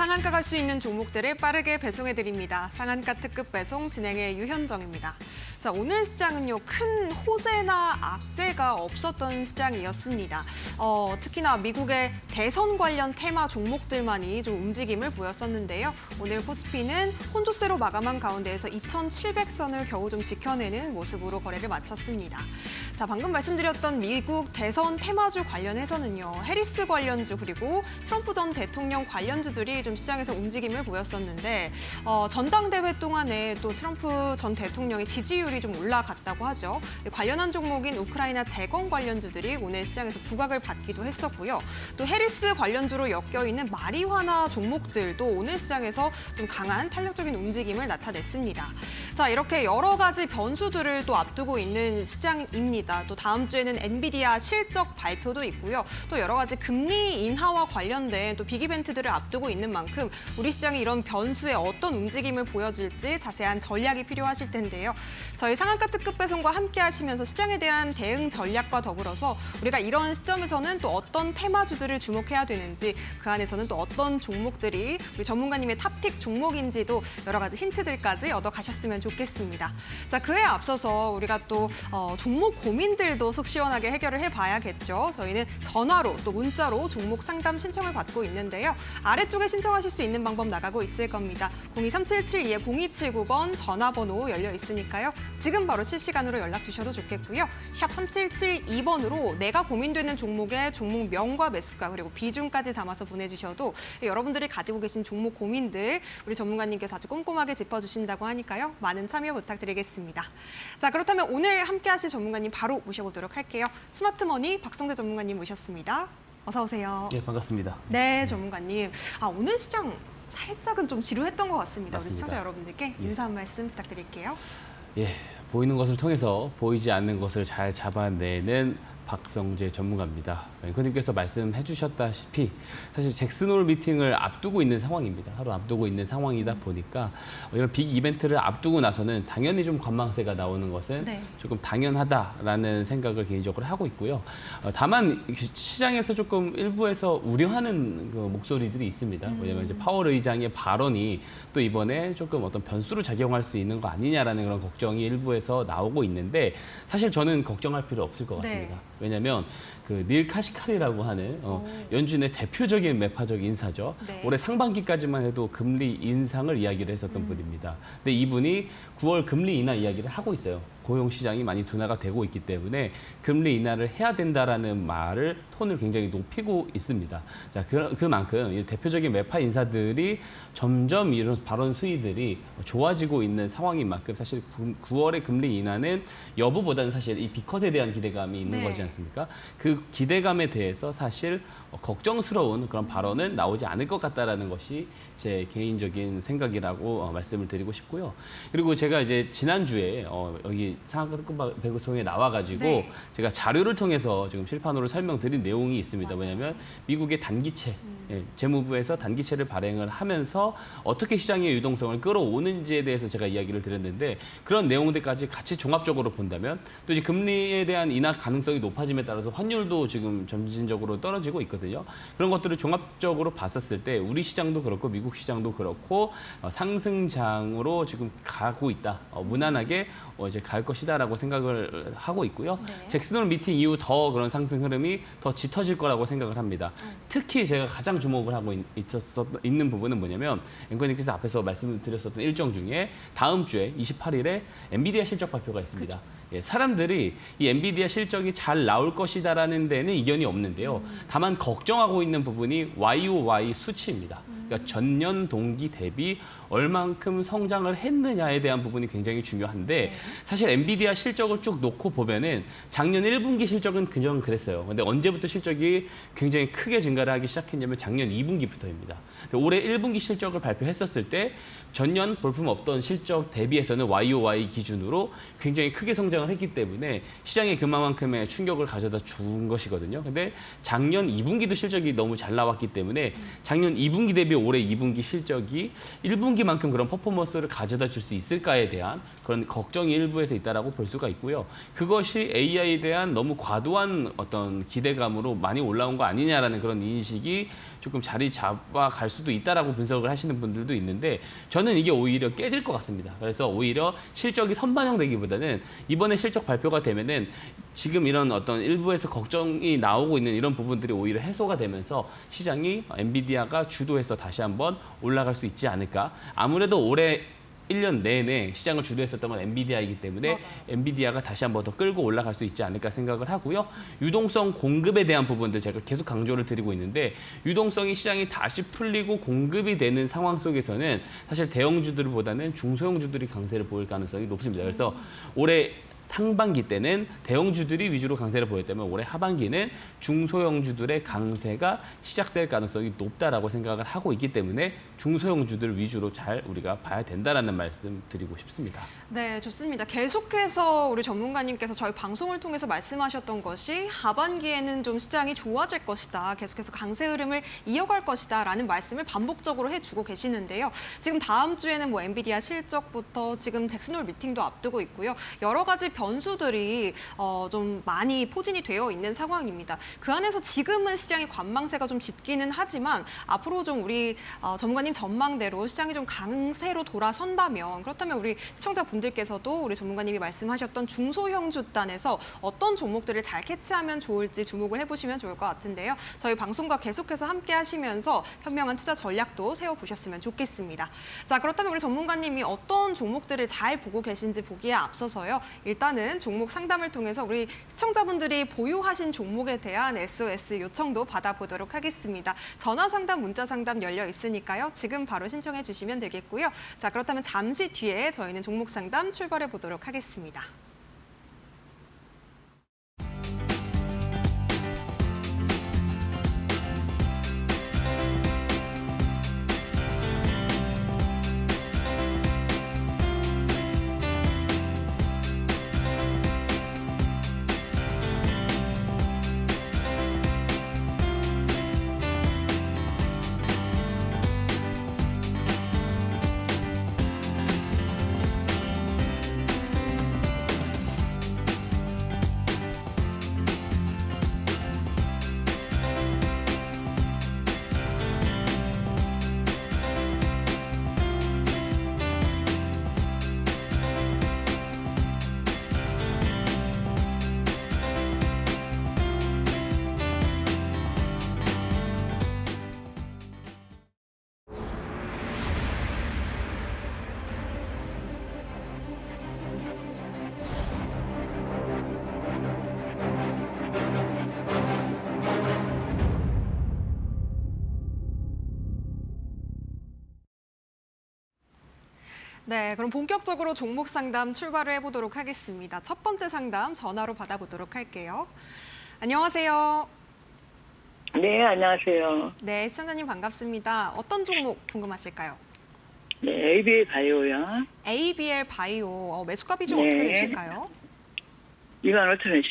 상한가 갈 수 있는 종목들을 빠르게 배송해드립니다. 상한가 특급 배송 진행의 유현정입니다. 자, 오늘 시장은요, 큰 호재나 악재가 없었던 시장이었습니다. 특히나 미국의 대선 관련 테마 종목들만이 좀 움직임을 보였었는데요. 오늘 코스피는 혼조세로 마감한 가운데에서 2,700선을 겨우 좀 지켜내는 모습으로 거래를 마쳤습니다. 자, 방금 말씀드렸던 미국 대선 테마주 관련해서는요, 해리스 관련주 그리고 트럼프 전 대통령 관련주들이 좀 시장에서 움직임을 보였었는데 전당대회 동안에 또 트럼프 전 대통령의 지지율이 좀 올라갔다고 하죠. 관련한 종목인 우크라이나 재건 관련주들이 오늘 시장에서 부각을 받기도 했었고요. 또 해리스 관련주로 엮여있는 마리화나 종목들도 오늘 시장에서 좀 강한 탄력적인 움직임을 나타냈습니다. 자, 이렇게 여러 가지 변수들을 또 앞두고 있는 시장입니다. 또 다음 주에는 엔비디아 실적 발표도 있고요. 또 여러 가지 금리 인하와 관련된 또 빅이벤트들을 앞두고 있는 만큼 우리 시장이 이런 변수에 어떤 움직임을 보여줄지 자세한 전략이 필요하실 텐데요. 저희 상한가 특급 배송과 함께 하시면서 시장에 대한 대응 전략과 더불어서 우리가 이런 시점에서는 또 어떤 테마주들을 주목해야 되는지 그 안에서는 또 어떤 종목들이 우리 전문가님의 탑픽 종목인지도 여러 가지 힌트들까지 얻어가셨으면 좋겠습니다. 자, 그에 앞서서 우리가 또 종목 고민들도 속 시원하게 해결을 해봐야겠죠. 저희는 전화로 또 문자로 종목 상담 신청을 받고 있는데요. 아래쪽에 신청하실 수 있는 방법 나가고 있을 겁니다. 02377-0279번 전화번호 열려 있으니까요. 지금 바로 실시간으로 연락 주셔도 좋겠고요. 샵 3772번으로 내가 고민되는 종목의 종목명과 매수가 그리고 비중까지 담아서 보내주셔도 여러분들이 가지고 계신 종목 고민들 우리 전문가님께서 아주 꼼꼼하게 짚어주신다고 하니까요. 많은 참여 부탁드리겠습니다. 자, 그렇다면 오늘 함께 하실 전문가님 바로 모셔보도록 할게요. 스마트머니 박성재 전문가님 모셨습니다. 어서 오세요. 네, 반갑습니다. 네, 전문가님. 오늘 시장 살짝은 좀 지루했던 것 같습니다. 우리 맞습니다. 시청자 여러분들께 인사 한 말씀 부탁드릴게요. 예, 보이는 것을 통해서 보이지 않는 것을 잘 잡아내는 박성재 전문가입니다. 앵커님께서 말씀해 주셨다시피 사실 잭슨홀 미팅을 앞두고 있는 상황입니다. 하루 앞두고 있는 상황이다 보니까 이런 빅 이벤트를 앞두고 나서는 당연히 좀 관망세가 나오는 것은 네. 조금 당연하다라는 생각을 개인적으로 하고 있고요. 다만 시장에서 조금 일부에서 우려하는 그 목소리들이 있습니다. 왜냐하면 이제 파월 의장의 발언이 또 이번에 조금 어떤 변수로 작용할 수 있는 거 아니냐라는 그런 걱정이 일부에서 나오고 있는데 사실 저는 걱정할 필요 없을 것 같습니다. 네. 왜냐하면 그 닐 카시카리라고 하는 연준의 대표적인 매파적 인사죠. 네. 올해 상반기까지만 해도 금리 인상을 이야기를 했었던 분입니다. 근데 이분이 9월 금리 인하 이야기를 하고 있어요. 고용 시장이 많이 둔화가 되고 있기 때문에 금리 인하를 해야 된다라는 말을 톤을 굉장히 높이고 있습니다. 자, 그만큼 대표적인 매파 인사들이 점점 이런 발언 수위들이 좋아지고 있는 상황인 만큼 사실 9월의 금리 인하는 여부보다는 사실 이 비컷에 대한 기대감이 있는 네. 거지 않습니까? 그 기대감에 대해서 사실 걱정스러운 그런 발언은 나오지 않을 것 같다라는 것이 제 개인적인 생각이라고 말씀을 드리고 싶고요. 그리고 제가 이제 지난주에 여기 상한가 특급 배송에 나와가지고 네. 제가 자료를 통해서 지금 실판으로 설명드린 내용이 있습니다. 맞아요. 왜냐하면 미국의 단기채, 재무부에서 단기채를 발행을 하면서 어떻게 시장의 유동성을 끌어오는지에 대해서 제가 이야기를 드렸는데 그런 내용들까지 같이 종합적으로 본다면 또 이제 금리에 대한 인하 가능성이 높아짐에 따라서 환율도 지금 점진적으로 떨어지고 있거든요. 그런 것들을 종합적으로 봤었을 때 우리 시장도 그렇고 미국 시장도 그렇고 상승장으로 지금 가고 있다. 무난하게 이제 갈 것이다라고 생각을 하고 있고요. 네. 잭슨홀 미팅 이후 더 그런 상승 흐름이 더 짙어질 거라고 생각을 합니다. 특히 제가 가장 주목을 하고 있는 부분은 뭐냐면 앵커님께서 앞에서 말씀드렸었던 일정 중에 다음 주에 28일에 엔비디아 실적 발표가 있습니다. 예, 사람들이 이 엔비디아 실적이 잘 나올 것이다라는 데는 이견이 없는데요. 다만 걱정하고 있는 부분이 YOY 수치입니다. 그러니까 전년 동기 대비 얼만큼 성장을 했느냐에 대한 부분이 굉장히 중요한데 사실 엔비디아 실적을 쭉 놓고 보면은 작년 1분기 실적은 그냥 그랬어요. 근데 언제부터 실적이 굉장히 크게 증가를 하기 시작했냐면 작년 2분기부터입니다. 올해 1분기 실적을 발표했었을 때 전년 볼품 없던 실적 대비해서는 YOY 기준으로 굉장히 크게 성장을 했기 때문에 시장에 그만큼의 충격을 가져다 준 것이거든요. 근데 작년 2분기도 실적이 너무 잘 나왔기 때문에 작년 2분기 대비 AMD 올해 2분기 실적이 1분기만큼 그런 퍼포먼스를 가져다 줄 수 있을까에 대한 그런 걱정이 일부에서 있다라고 볼 수가 있고요. 그것이 AI에 대한 너무 과도한 어떤 기대감으로 많이 올라온 거 아니냐라는 그런 인식이 조금 자리 잡아갈 수도 있다라고 분석을 하시는 분들도 있는데 저는 이게 오히려 깨질 것 같습니다. 그래서 오히려 실적이 선반영되기보다는 이번에 실적 발표가 되면은 지금 이런 어떤 일부에서 걱정이 나오고 있는 이런 부분들이 오히려 해소가 되면서 시장이 엔비디아가 주도해서 다시 한번 올라갈 수 있지 않을까. 아무래도 올해 1년 내내 시장을 주도했었던 건 엔비디아이기 때문에 맞아요. 엔비디아가 다시 한번 더 끌고 올라갈 수 있지 않을까 생각을 하고요. 유동성 공급에 대한 부분들 제가 계속 강조를 드리고 있는데 유동성이 시장이 다시 풀리고 공급이 되는 상황 속에서는 사실 대형주들보다는 중소형주들이 강세를 보일 가능성이 높습니다. 그래서 올해 상반기 때는 대형주들이 위주로 강세를 보였다면 올해 하반기는 중소형주들의 강세가 시작될 가능성이 높다라고 생각을 하고 있기 때문에 중소형주들 위주로 잘 우리가 봐야 된다라는 말씀 드리고 싶습니다. 네, 좋습니다. 계속해서 우리 전문가님께서 저희 방송을 통해서 말씀하셨던 것이 하반기에는 좀 시장이 좋아질 것이다. 계속해서 강세 흐름을 이어갈 것이다. 라는 말씀을 반복적으로 해주고 계시는데요. 지금 다음 주에는 뭐 엔비디아 실적부터 지금 잭슨홀 미팅도 앞두고 있고요. 여러 가지 변수들이 좀 많이 포진이 되어 있는 상황입니다. 그 안에서 지금은 시장의 관망세가 좀 짙기는 하지만 앞으로 좀 우리 전문가님 전망대로 시장이 좀 강세로 돌아선다면 그렇다면 우리 시청자분들께서도 우리 전문가님이 말씀하셨던 중소형 주단에서 어떤 종목들을 잘 캐치하면 좋을지 주목을 해보시면 좋을 것 같은데요. 저희 방송과 계속해서 함께 하시면서 현명한 투자 전략도 세워보셨으면 좋겠습니다. 자, 그렇다면 우리 전문가님이 어떤 종목들을 잘 보고 계신지 보기에 앞서서요. 일단은 종목 상담을 통해서 우리 시청자분들이 보유하신 종목에 대한 SOS 요청도 받아보도록 하겠습니다. 전화 상담, 문자 상담 열려 있으니까요. 지금 바로 신청해 주시면 되겠고요. 자, 그렇다면 잠시 뒤에 저희는 종목 상담 출발해 보도록 하겠습니다. 네, 그럼 본격적으로 종목 상담 출발을 해보도록 하겠습니다. 첫 번째 상담 전화로 받아보도록 할게요. 안녕하세요. 네, 안녕하세요. 네, 시청자님 반갑습니다. 어떤 종목 궁금하실까요? 네, ABA 바이오요. ABL 바이오 매수가 비중 네. 어떻게 되실까요? 25,010%.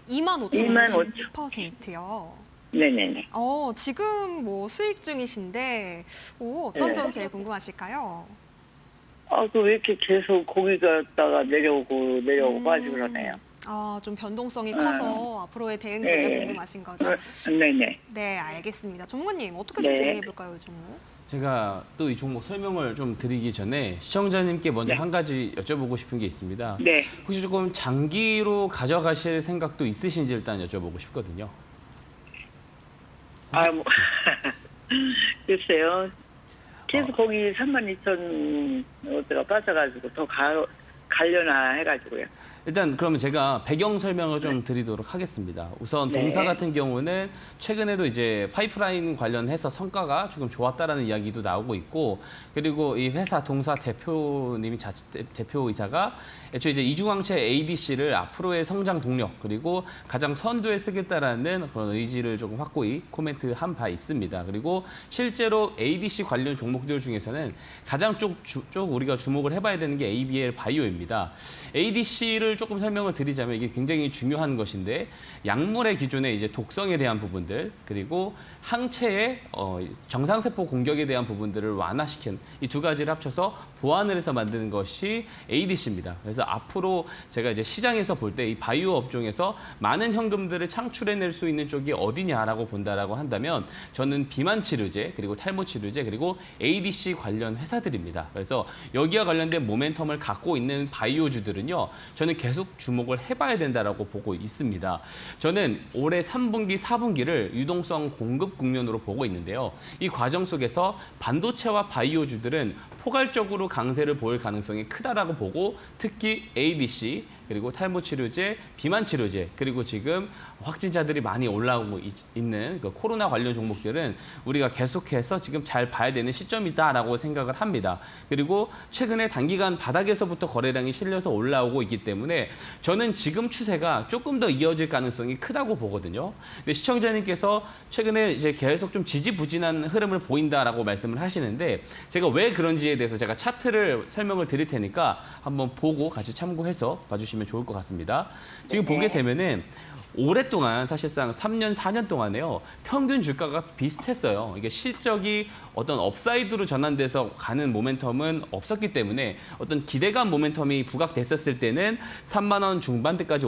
25,000원 10%요. 네네네. 지금 뭐 수익 중이신데 어떤 네. 점 제일 궁금하실까요? 왜 이렇게 계속 고기가 갔다가 내려오고 빠지고 그러네요. 좀 변동성이 커서 앞으로의 대응 전략 네. 궁금하신 거죠? 네네. 네, 알겠습니다. 전문가님 어떻게 네. 대응해 볼까요, 이 종목? 제가 또 이 종목 설명을 좀 드리기 전에 시청자님께 먼저 네. 한 가지 여쭤보고 싶은 게 있습니다. 네. 혹시 조금 장기로 가져가실 생각도 있으신지 일단 여쭤보고 싶거든요. 글쎄요. 계속 거기 32,000원대가 빠져가지고 더 가려나 해가지고요. 일단 그러면 제가 배경 설명을 좀 드리도록 하겠습니다. 우선 네. 동사 같은 경우는 최근에도 이제 파이프라인 관련해서 성과가 조금 좋았다라는 이야기도 나오고 있고, 그리고 이 회사 동사 대표님이 대표이사가 애초에 이제 이중항체 ADC를 앞으로의 성장 동력 그리고 가장 선두에 쓰겠다라는 그런 의지를 조금 확고히 코멘트한 바 있습니다. 그리고 실제로 ADC 관련 종목들 중에서는 가장 쪽 우리가 주목을 해봐야 되는 게 ABL 바이오입니다. 바이오입니다. ADC를 조금 설명을 드리자면 이게 굉장히 중요한 것인데 약물의 기존의 이제 독성에 대한 부분들 그리고 항체의 정상세포 공격에 대한 부분들을 완화시킨 이 두 가지를 합쳐서 보완을 해서 만드는 것이 ADC입니다. 그래서 앞으로 제가 이제 시장에서 볼 때 이 바이오 업종에서 많은 현금들을 창출해낼 수 있는 쪽이 어디냐라고 본다라고 한다면 저는 비만 치료제 그리고 탈모 치료제 그리고 ADC 관련 회사들입니다. 그래서 여기와 관련된 모멘텀을 갖고 있는 바이오주들은요. 저는 계속 주목을 해봐야 된다라고 보고 있습니다. 저는 올해 3분기, 4분기를 유동성 공급 국면으로 보고 있는데요. 이 과정 속에서 반도체와 바이오주들은 포괄적으로 강세를 보일 가능성이 크다라고 보고 특히 ADC 그리고 탈모 치료제, 비만 치료제 그리고 지금 확진자들이 많이 올라오고 있는 그 코로나 관련 종목들은 우리가 계속해서 지금 잘 봐야 되는 시점이다라고 생각을 합니다. 그리고 최근에 단기간 바닥에서부터 거래량이 실려서 올라오고 있기 때문에 저는 지금 추세가 조금 더 이어질 가능성이 크다고 보거든요. 근데 시청자님께서 최근에 이제 계속 좀 지지부진한 흐름을 보인다라고 말씀을 하시는데 제가 왜 그런지에 대해서 제가 차트를 설명을 드릴 테니까 한번 보고 같이 참고해서 봐주시면 좋을 것 같습니다. 지금 보게 되면은 오랫동안 사실상 3년, 4년 동안에요. 평균 주가가 비슷했어요. 이게 실적이 어떤 업사이드로 전환돼서 가는 모멘텀은 없었기 때문에 어떤 기대감 모멘텀이 부각됐었을 때는 3만 원 중반대까지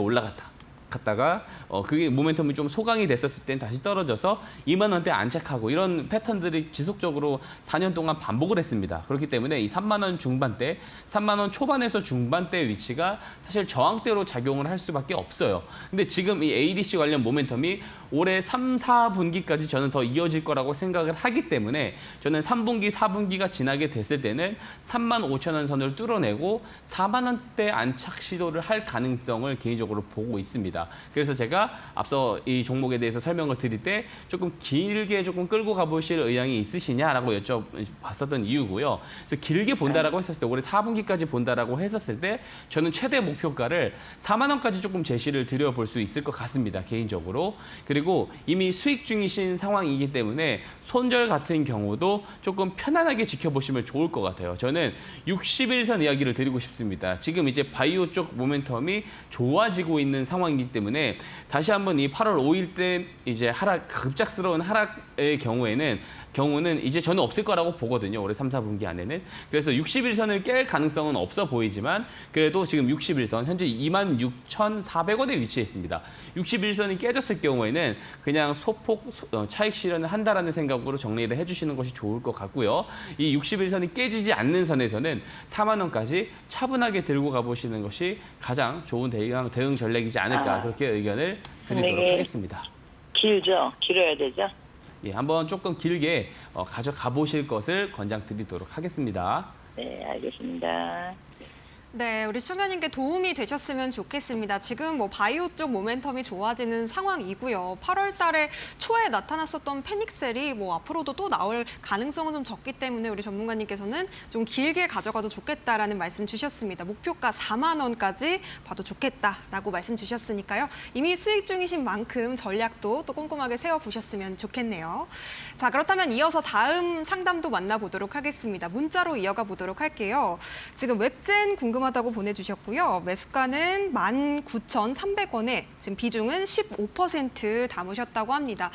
갔다가 그게 모멘텀이 좀 소강이 됐었을 땐 다시 떨어져서 2만 원대 안착하고 이런 패턴들이 지속적으로 4년 동안 반복을 했습니다. 그렇기 때문에 이 3만 원 중반대, 3만 원 초반에서 중반대 위치가 사실 저항대로 작용을 할 수밖에 없어요. 근데 지금 이 ADC 관련 모멘텀이 올해 3, 4분기까지 저는 더 이어질 거라고 생각을 하기 때문에 저는 3분기, 4분기가 지나게 됐을 때는 3만 5천 원 선을 뚫어내고 4만 원대 안착 시도를 할 가능성을 개인적으로 보고 있습니다. 그래서 제가 앞서 이 종목에 대해서 설명을 드릴 때 조금 길게 조금 끌고 가보실 의향이 있으시냐라고 여쭤봤었던 이유고요. 그래서 길게 본다라고 했었을 때 올해 4분기까지 본다라고 했었을 때 저는 최대 목표가를 4만 원까지 조금 제시를 드려볼 수 있을 것 같습니다. 개인적으로. 그리고 이미 수익 중이신 상황이기 때문에 손절 같은 경우도 조금 편안하게 지켜보시면 좋을 것 같아요. 저는 60일선 이야기를 드리고 싶습니다. 지금 이제 바이오 쪽 모멘텀이 좋아지고 있는 상황이기 때문에 다시 한번 이 8월 5일 때 이제 급작스러운 하락의 경우는 이제 저는 없을 거라고 보거든요. 올해 3, 4분기 안에는. 그래서 60일선을 깰 가능성은 없어 보이지만 그래도 지금 60일선 현재 26,400원에 위치해 있습니다. 61선이 깨졌을 경우에는 그냥 소폭 차익 실현을 한다라는 생각으로 정리를 해주시는 것이 좋을 것 같고요. 이 61선이 깨지지 않는 선에서는 4만 원까지 차분하게 들고 가보시는 것이 가장 좋은 대응 전략이지 않을까 그렇게 의견을 드리도록 하겠습니다. 길죠? 길어야 되죠? 예, 한번 조금 길게 가져가 보실 것을 권장드리도록 하겠습니다. 네, 알겠습니다. 네, 우리 시청자님께 도움이 되셨으면 좋겠습니다. 지금 뭐 바이오 쪽 모멘텀이 좋아지는 상황이고요. 8월 달에 초에 나타났었던 패닉셀이 뭐 앞으로도 또 나올 가능성은 좀 적기 때문에 우리 전문가님께서는 좀 길게 가져가도 좋겠다라는 말씀 주셨습니다. 목표가 4만 원까지 봐도 좋겠다라고 말씀 주셨으니까요. 이미 수익 중이신 만큼 전략도 또 꼼꼼하게 세워보셨으면 좋겠네요. 자, 그렇다면 이어서 다음 상담도 만나보도록 하겠습니다. 문자로 이어가 보도록 할게요. 지금 웹젠 궁금하다고 보내주셨고요. 매수가는 19,300원에 지금 비중은 15% 담으셨다고 합니다.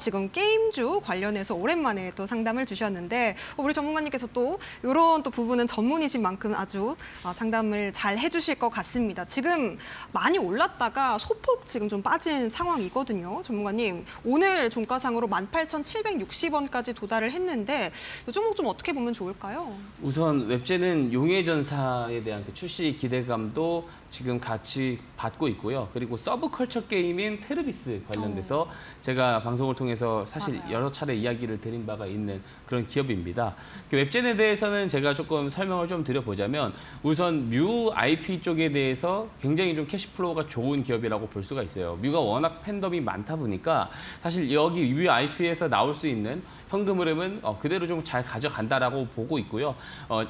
지금 게임주 관련해서 오랜만에 또 상담을 주셨는데 우리 전문가님께서 또 이런 또 부분은 전문이신 만큼 아주 상담을 잘 해주실 것 같습니다. 지금 많이 올랐다가 소폭 지금 좀 빠진 상황이거든요. 전문가님, 오늘 종가상으로 18,760원까지 도달을 했는데 이 종목 좀 어떻게 보면 좋을까요? 우선 웹젠은 용해전사에 대한 그 출시 기대감도 지금 같이 받고 있고요. 그리고 서브컬처 게임인 테르비스 관련돼서 제가 방송을 통해서 사실 맞아요. 여러 차례 이야기를 드린 바가 있는 그런 기업입니다. 그 웹젠에 대해서는 제가 조금 설명을 좀 드려보자면 우선 뮤 IP 쪽에 대해서 굉장히 좀 캐시플로우가 좋은 기업이라고 볼 수가 있어요. 뮤가 워낙 팬덤이 많다 보니까 사실 여기 뮤 IP에서 나올 수 있는 현금 흐름은 그대로 좀 잘 가져간다라고 보고 있고요.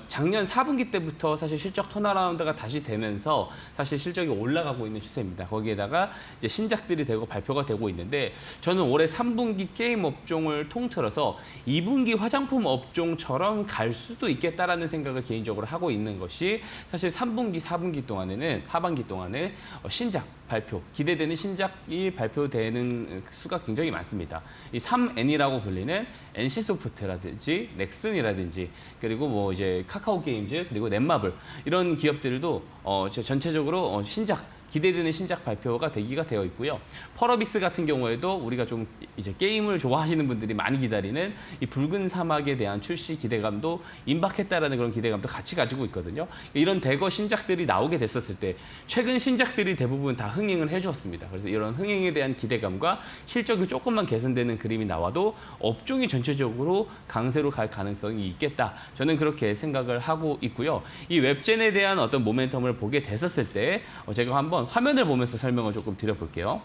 작년 4분기 때부터 사실 실적 턴어라운드가 다시 되면서 사실 실적이 올라가고 있는 추세입니다. 거기에다가 이제 신작들이 되고 발표가 되고 있는데 저는 올해 3분기 게임 업종을 통틀어서 2분기 화장품 업종처럼 갈 수도 있겠다라는 생각을 개인적으로 하고 있는 것이 사실 3분기, 4분기 동안에는 하반기 동안에 신작 발표, 기대되는 신작이 발표되는 수가 굉장히 많습니다. 이 3N이라고 불리는 NC소프트라든지 넥슨이라든지 그리고 뭐 이제 카카오 게임즈 그리고 넷마블 이런 기업들도 전체적으로 신작 기대되는 신작 발표가 대기가 되어 있고요. 펄어비스 같은 경우에도 우리가 좀 이제 게임을 좋아하시는 분들이 많이 기다리는 이 붉은 사막에 대한 출시 기대감도 임박했다라는 그런 기대감도 같이 가지고 있거든요. 이런 대거 신작들이 나오게 됐었을 때 최근 신작들이 대부분 다 흥행을 해주었습니다. 그래서 이런 흥행에 대한 기대감과 실적이 조금만 개선되는 그림이 나와도 업종이 전체적으로 강세로 갈 가능성이 있겠다. 저는 그렇게 생각을 하고 있고요. 이 웹젠에 대한 어떤 모멘텀을 보게 됐었을 때 제가 한번 화면을 보면서 설명을 조금 드려볼게요.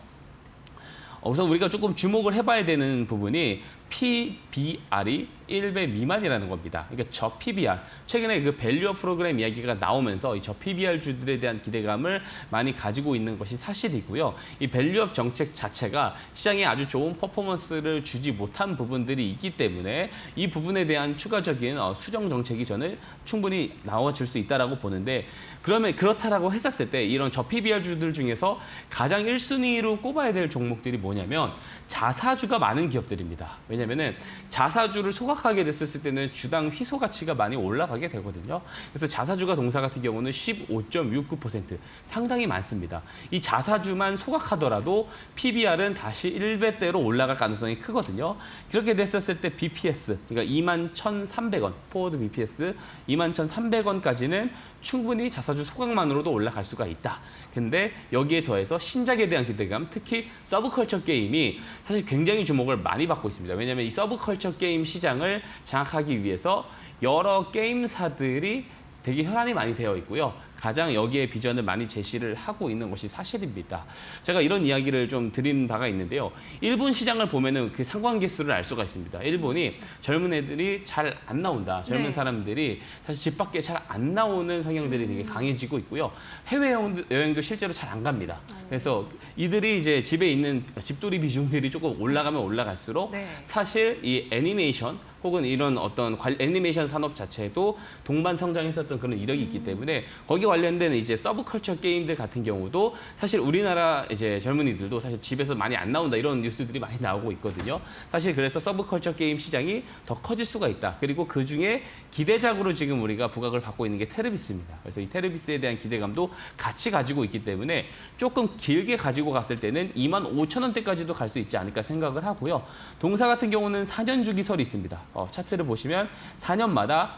우선 우리가 조금 주목을 해봐야 되는 부분이 PBR이 1배 미만이라는 겁니다. 그러니까 저 PBR, 최근에 그 밸류업 프로그램 이야기가 나오면서 이 저 PBR 주들에 대한 기대감을 많이 가지고 있는 것이 사실이고요. 이 밸류업 정책 자체가 시장에 아주 좋은 퍼포먼스를 주지 못한 부분들이 있기 때문에 이 부분에 대한 추가적인 수정 정책이 저는 충분히 나와줄 수 있다라고 보는데 그러면 그렇다라고 했었을 때 이런 저 PBR 주들 중에서 가장 1순위로 꼽아야 될 종목들이 뭐냐면 자사주가 많은 기업들입니다. 왜냐면은 자사주를 소각하게 됐을 때는 주당 희소 가치가 많이 올라가게 되거든요. 그래서 자사주가 동사 같은 경우는 15.69% 상당히 많습니다. 이 자사주만 소각하더라도 PBR은 다시 1배대로 올라갈 가능성이 크거든요. 그렇게 됐었을 때 BPS, 그러니까 21,300원, 포워드 BPS 21,300원까지는 충분히 자사주 소각만으로도 올라갈 수가 있다. 근데 여기에 더해서 신작에 대한 기대감, 특히 서브컬처 게임이 사실 굉장히 주목을 많이 받고 있습니다. 왜냐하면 이 서브컬처 게임 시장을 장악하기 위해서 여러 게임사들이 되게 혈안이 많이 되어 있고요. 가장 여기에 비전을 많이 제시를 하고 있는 것이 사실입니다. 제가 이런 이야기를 좀 드린 바가 있는데요. 일본 시장을 보면은 그 상관계수를 알 수가 있습니다. 일본이 젊은 애들이 잘 안 나온다. 젊은 네. 사람들이 사실 집 밖에 잘 안 나오는 성향들이 되게 강해지고 있고요. 해외여행도 실제로 잘 안 갑니다. 그래서 이들이 이제 집에 있는 집돌이 비중들이 조금 올라가면 올라갈수록 네. 사실 이 애니메이션 혹은 이런 어떤 애니메이션 산업 자체도 동반 성장했었던 그런 이력이 있기 때문에 거기 관련된 이제 서브컬처 게임들 같은 경우도 사실 우리나라 이제 젊은이들도 사실 집에서 많이 안 나온다 이런 뉴스들이 많이 나오고 있거든요. 사실 그래서 서브컬처 게임 시장이 더 커질 수가 있다. 그리고 그 중에 기대작으로 지금 우리가 부각을 받고 있는 게 테르비스입니다. 그래서 이 테르비스에 대한 기대감도 같이 가지고 있기 때문에 조금 길게 가지고 갔을 때는 25,000원대까지도 갈 수 있지 않을까 생각을 하고요. 동사 같은 경우는 4년 주기설이 있습니다. 차트를 보시면 4년마다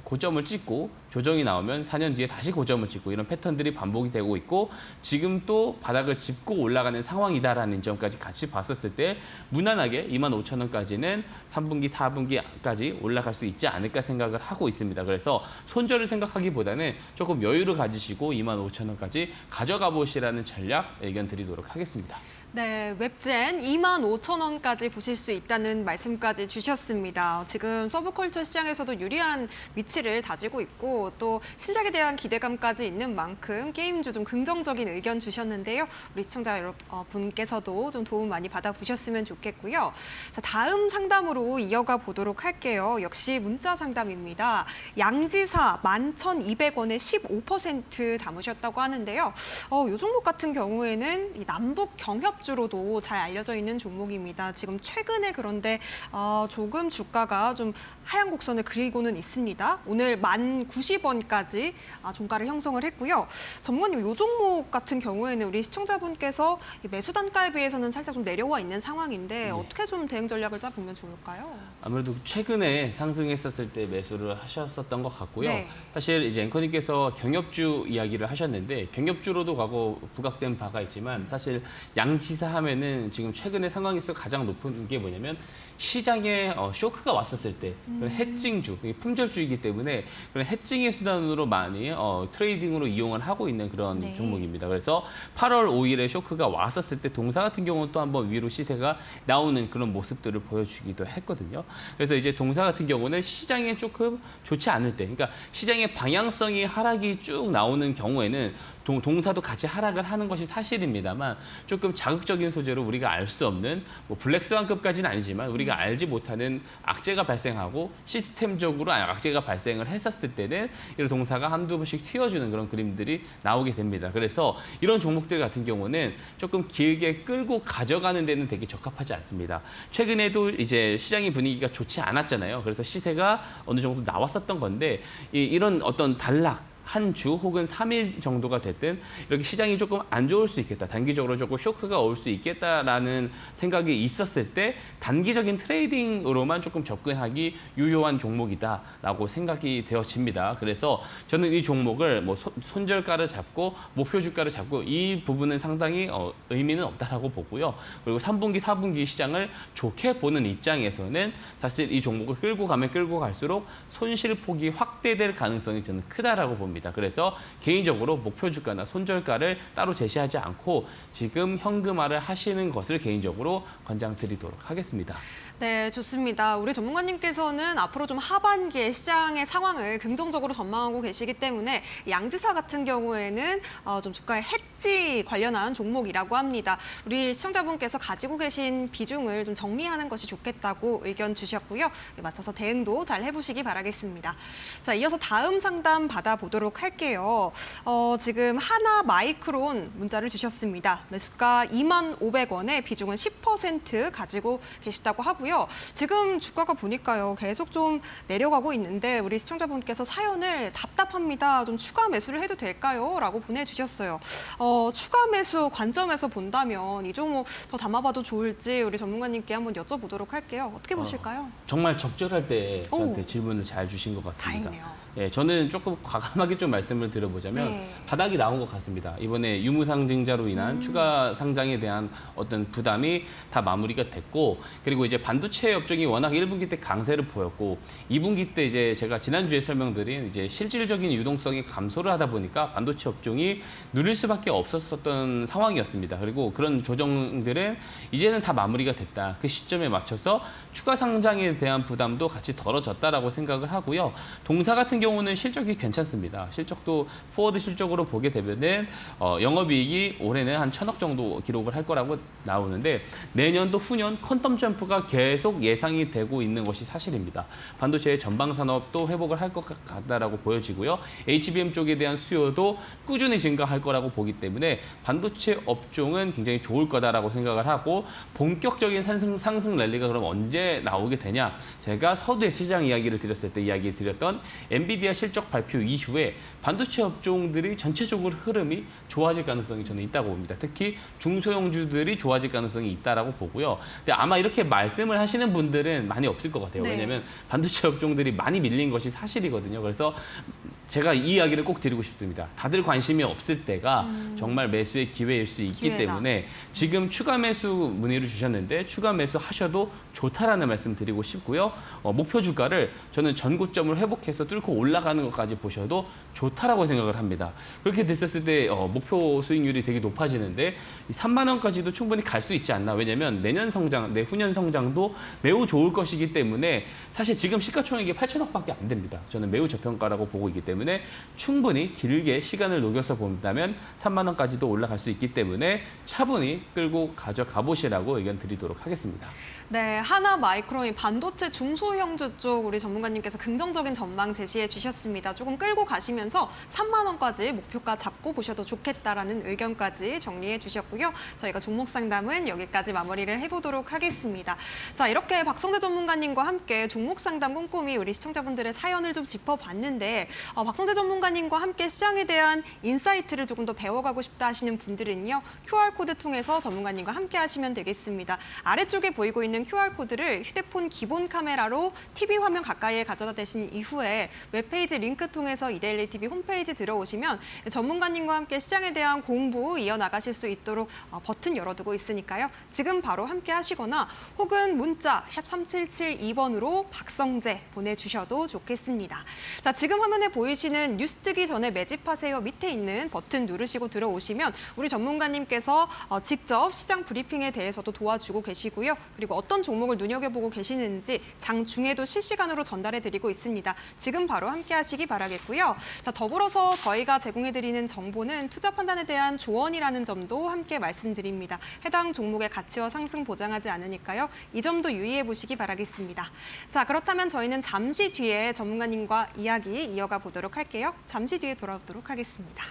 고점을 찍고 조정이 나오면 4년 뒤에 다시 고점을 찍고 이런 패턴들이 반복이 되고 있고 지금 또 바닥을 짚고 올라가는 상황이다라는 점까지 같이 봤었을 때 무난하게 25,000원까지는 3분기, 4분기까지 올라갈 수 있지 않을까 생각을 하고 있습니다. 그래서 손절을 생각하기보다는 조금 여유를 가지시고 25,000원까지 가져가 보시라는 전략 의견 드리도록 하겠습니다. 네, 웹젠 25,000원까지 보실 수 있다는 말씀까지 주셨습니다. 지금 서브컬처 시장에서도 유리한 위치를 다지고 있고 또 신작에 대한 기대감까지 있는 만큼 게임주 좀 긍정적인 의견 주셨는데요. 우리 시청자 여러분께서도 좀 도움 많이 받아보셨으면 좋겠고요. 자, 다음 상담으로 이어가 보도록 할게요. 역시 문자 상담입니다. 양지사 11,200원에 15% 담으셨다고 하는데요. 이 종목 같은 경우에는 이 남북 경협주로도 잘 알려져 있는 종목입니다. 지금 최근에 그런데 조금 주가가 좀 하향 곡선을 그리고는 있습니다. 오늘 10,090원까지 종가를 형성을 했고요. 전문가님, 이 종목 같은 경우에는 우리 시청자분께서 매수 단가에 비해서는 살짝 좀 내려와 있는 상황인데 네. 어떻게 좀 대응 전략을 짜보면 좋을까요? 아무래도 최근에 상승했었을 때 매수를 하셨었던 것 같고요. 네. 사실 이제 앵커님께서 경협주 이야기를 하셨는데 경협주로도 과거 부각된 바가 있지만 사실 양지사 하면은 지금 최근에 상황에서 가장 높은 게 뭐냐면 시장에 쇼크가 왔었을 때 그런 해증주, 품절주이기 때문에 그런 해증의 수단으로 많이 트레이딩으로 이용을 하고 있는 그런 네. 종목입니다. 그래서 8월 5일에 쇼크가 왔었을 때 동사 같은 경우는 또 한번 위로 시세가 나오는 그런 모습들을 보여주기도 했거든요. 그래서 이제 동사 같은 경우는 시장에 조금 좋지 않을 때, 그러니까 시장의 방향성이 하락이 쭉 나오는 경우에는 동사도 같이 하락을 하는 것이 사실입니다만 조금 자극적인 소재로 우리가 알 수 없는 뭐 블랙스완급까지는 아니지만 우리가 알지 못하는 악재가 발생하고 시스템적으로 악재가 발생을 했었을 때는 이런 동사가 한두 번씩 튀어주는 그런 그림들이 나오게 됩니다. 그래서 이런 종목들 같은 경우는 조금 길게 끌고 가져가는 데는 되게 적합하지 않습니다. 최근에도 이제 시장의 분위기가 좋지 않았잖아요. 그래서 시세가 어느 정도 나왔었던 건데 이런 어떤 단락 한 주 혹은 3일 정도가 됐든 이렇게 시장이 조금 안 좋을 수 있겠다. 단기적으로 조금 쇼크가 올 수 있겠다라는 생각이 있었을 때 단기적인 트레이딩으로만 조금 접근하기 유효한 종목이다라고 생각이 되어집니다. 그래서 저는 이 종목을 뭐 손절가를 잡고 목표 주가를 잡고 이 부분은 상당히 의미는 없다라고 보고요. 그리고 3분기, 4분기 시장을 좋게 보는 입장에서는 사실 이 종목을 끌고 가면 끌고 갈수록 손실폭이 확대될 가능성이 저는 크다라고 봅니다. 그래서 개인적으로 목표 주가나 손절가를 따로 제시하지 않고 지금 현금화를 하시는 것을 개인적으로 권장드리도록 하겠습니다. 네, 좋습니다. 우리 전문가님께서는 앞으로 좀 하반기에 시장의 상황을 긍정적으로 전망하고 계시기 때문에 양지사 같은 경우에는 좀 주가의 해지 관련한 종목이라고 합니다. 우리 시청자분께서 가지고 계신 비중을 좀 정리하는 것이 좋겠다고 의견 주셨고요. 맞춰서 대응도 잘 해보시기 바라겠습니다. 자, 이어서 다음 상담 받아보도록 할게요. 지금 하나 마이크론 문자를 주셨습니다. 매수가 25,500원에 비중은 10% 가지고 계시다고 하고요. 지금 주가가 보니까요, 계속 좀 내려가고 있는데 우리 시청자분께서 사연을 답답합니다. 좀 추가 매수를 해도 될까요? 라고 보내주셨어요. 추가 매수 관점에서 본다면 이 종목 더 담아봐도 좋을지 우리 전문가님께 한번 여쭤보도록 할게요. 어떻게 보실까요? 정말 적절할 때 저한테 질문을 잘 주신 것 같습니다. 다행이네요. 예, 저는 조금 과감하게 좀 말씀을 드려보자면 네. 바닥이 나온 것 같습니다. 이번에 유무상증자로 인한 추가 상장에 대한 어떤 부담이 다 마무리가 됐고, 그리고 이제 반도체 업종이 워낙 1분기 때 강세를 보였고 2분기 때 이제 제가 지난주에 설명드린 이제 실질적인 유동성이 감소를 하다 보니까 반도체 업종이 누릴 수밖에 없었던 상황이었습니다. 그리고 그런 조정들은 이제는 다 마무리가 됐다. 그 시점에 맞춰서 추가 상장에 대한 부담도 같이 덜어졌다라고 생각을 하고요. 동사 같은 경우는 실적이 괜찮습니다. 실적도 포워드 실적으로 보게 되면은 영업이익이 올해는 한 1,000억 정도 기록을 할 거라고 나오는데 내년도 후년 퀀텀 점프가 계속 예상이 되고 있는 것이 사실입니다. 반도체의 전방 산업도 회복을 할 것 같다라고 보여지고요. HBM 쪽에 대한 수요도 꾸준히 증가할 거라고 보기 때문에 반도체 업종은 굉장히 좋을 거다라고 생각을 하고, 본격적인 상승 랠리가 그럼 언제 나오게 되냐? 제가 서두에 시장 이야기를 드렸을 때 이야기 드렸던 엔비디아 실적 발표 이후에 반도체 업종들이 전체적으로 흐름이 좋아질 가능성이 저는 있다고 봅니다. 특히 중소형주들이 좋아질 가능성이 있다라고 보고요. 근데 아마 이렇게 말씀을 하시는 분들은 많이 없을 것 같아요. 네. 왜냐하면 반도체 업종들이 많이 밀린 것이 사실이거든요. 그래서 제가 이 이야기를 꼭 드리고 싶습니다. 다들 관심이 없을 때가 정말 매수의 기회일 수 있기 기회다. 때문에 지금 추가 매수 문의를 주셨는데 추가 매수 하셔도 좋다라는 말씀 드리고 싶고요. 목표 주가를 저는 전고점을 회복해서 뚫고 올라가는 것까지 보셔도 좋다라고 생각을 합니다. 그렇게 됐었을 때 목표 수익률이 되게 높아지는데 3만 원까지도 충분히 갈 수 있지 않나. 왜냐하면 내년 성장, 내후년 성장도 매우 좋을 것이기 때문에 사실 지금 시가총액이 8천억밖에 안 됩니다. 저는 매우 저평가라고 보고 있기 때문에 충분히 길게 시간을 녹여서 본다면 3만 원까지도 올라갈 수 있기 때문에 차분히 끌고 가져가 보시라고 의견 드리도록 하겠습니다. 네, 하나 마이크론이 반도체 중소형주 쪽 우리 전문가님께서 긍정적인 전망 제시해 주셨습니다. 조금 끌고 가시면서 3만 원까지 목표가 잡고 보셔도 좋겠다라는 의견까지 정리해 주셨고요. 저희가 종목 상담은 여기까지 마무리를 해보도록 하겠습니다. 자, 이렇게 박성재 전문가님과 함께 종목 상담 꼼꼼히 우리 시청자분들의 사연을 좀 짚어봤는데 박성재 전문가님과 함께 시장에 대한 인사이트를 조금 더 배워가고 싶다 하시는 분들은요. QR코드 통해서 전문가님과 함께 하시면 되겠습니다. 아래쪽에 보이고 있는 QR코드를 휴대폰 기본 카메라로 TV 화면 가까이에 가져다 대신 이후에 웹페이지 링크 통해서 이데일리 TV 홈페이지 들어오시면 전문가님과 함께 시장에 대한 공부 이어나가실 수 있도록 버튼 열어두고 있으니까요. 지금 바로 함께 하시거나 혹은 문자 샵 3772번으로 박성재 보내주셔도 좋겠습니다. 자, 지금 화면에 보이시는 뉴스 뜨기 전에 매집하세요 밑에 있는 버튼 누르시고 들어오시면 우리 전문가님께서 직접 시장 브리핑에 대해서도 도와주고 계시고요. 그리고 어떤 종목을 눈여겨보고 계시는지 장중에도 실시간으로 전달해드리고 있습니다. 지금 바로 함께 하시기 바라겠고요. 자, 더불어서 저희가 제공해드리는 정보는 투자 판단에 대한 조언이라는 점도 함께 말씀드립니다. 해당 종목의 가치와 상승 보장하지 않으니까요. 이 점도 유의해 보시기 바라겠습니다. 자, 그렇다면 저희는 잠시 뒤에 전문가님과 이야기 이어가 보도록 할게요. 잠시 뒤에 돌아오도록 하겠습니다.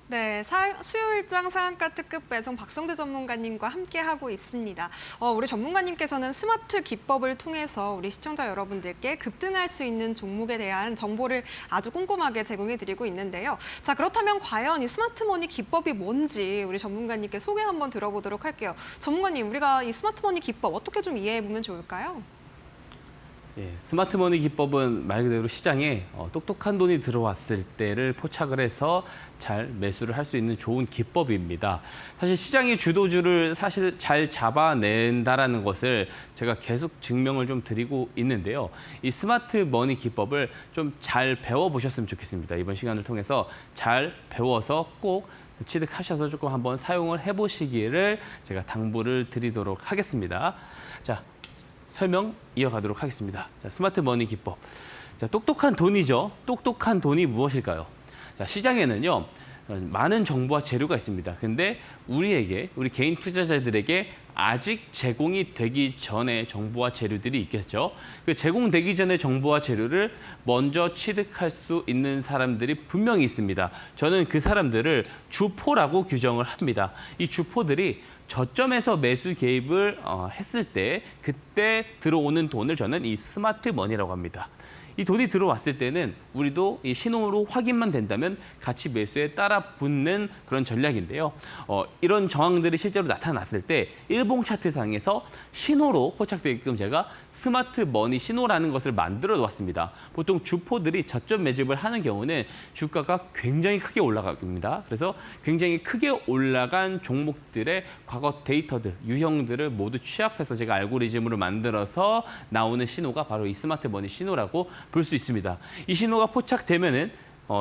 네, 수요일장 상한가 특급 배송 박성재 전문가님과 함께하고 있습니다. 우리 전문가님께서는 스마트 기법을 통해서 우리 시청자 여러분들께 급등할 수 있는 종목에 대한 정보를 아주 꼼꼼하게 제공해드리고 있는데요. 자, 그렇다면 과연 이 스마트머니 기법이 뭔지 우리 전문가님께 소개 한번 들어보도록 할게요. 전문가님, 우리가 이 스마트머니 기법 어떻게 좀 이해해보면 좋을까요? 예, 스마트머니 기법은 말 그대로 시장에 똑똑한 돈이 들어왔을 때를 포착을 해서 잘 매수를 할 수 있는 좋은 기법입니다. 사실 시장의 주도주를 사실 잘 잡아낸다라는 것을 제가 계속 증명을 좀 드리고 있는데요. 이 스마트머니 기법을 좀 잘 배워보셨으면 좋겠습니다. 이번 시간을 통해서 잘 배워서 꼭 취득하셔서 조금 한번 사용을 해보시기를 제가 당부를 드리도록 하겠습니다. 자, 설명 이어가도록 하겠습니다. 자, 스마트머니 기법. 자, 똑똑한 돈이죠. 똑똑한 돈이 무엇일까요? 자, 시장에는요, 많은 정보와 재료가 있습니다. 근데 우리 개인 투자자들에게 아직 제공이 되기 전에 정보와 재료들이 있겠죠. 그 제공되기 전에 정보와 재료를 먼저 취득할 수 있는 사람들이 분명히 있습니다. 저는 그 사람들을 주포라고 규정을 합니다. 이 주포들이 저점에서 매수 개입을 했을 때 그때 들어오는 돈을 저는 이 스마트머니라고 합니다. 이 돈이 들어왔을 때는 우리도 이 신호로 확인만 된다면 같이 매수에 따라 붙는 그런 전략인데요. 이런 저항들이 실제로 나타났을 때 일봉 차트상에서 신호로 포착되게끔 제가 스마트머니 신호라는 것을 만들어 놓았습니다. 보통 주포들이 저점 매집을 하는 경우는 주가가 굉장히 크게 올라갑니다. 그래서 굉장히 크게 올라간 종목들의 과거 데이터들, 유형들을 모두 취합해서 제가 알고리즘으로 만들어서 나오는 신호가 바로 이 스마트머니 신호라고 볼 수 있습니다. 이 신호가 포착되면은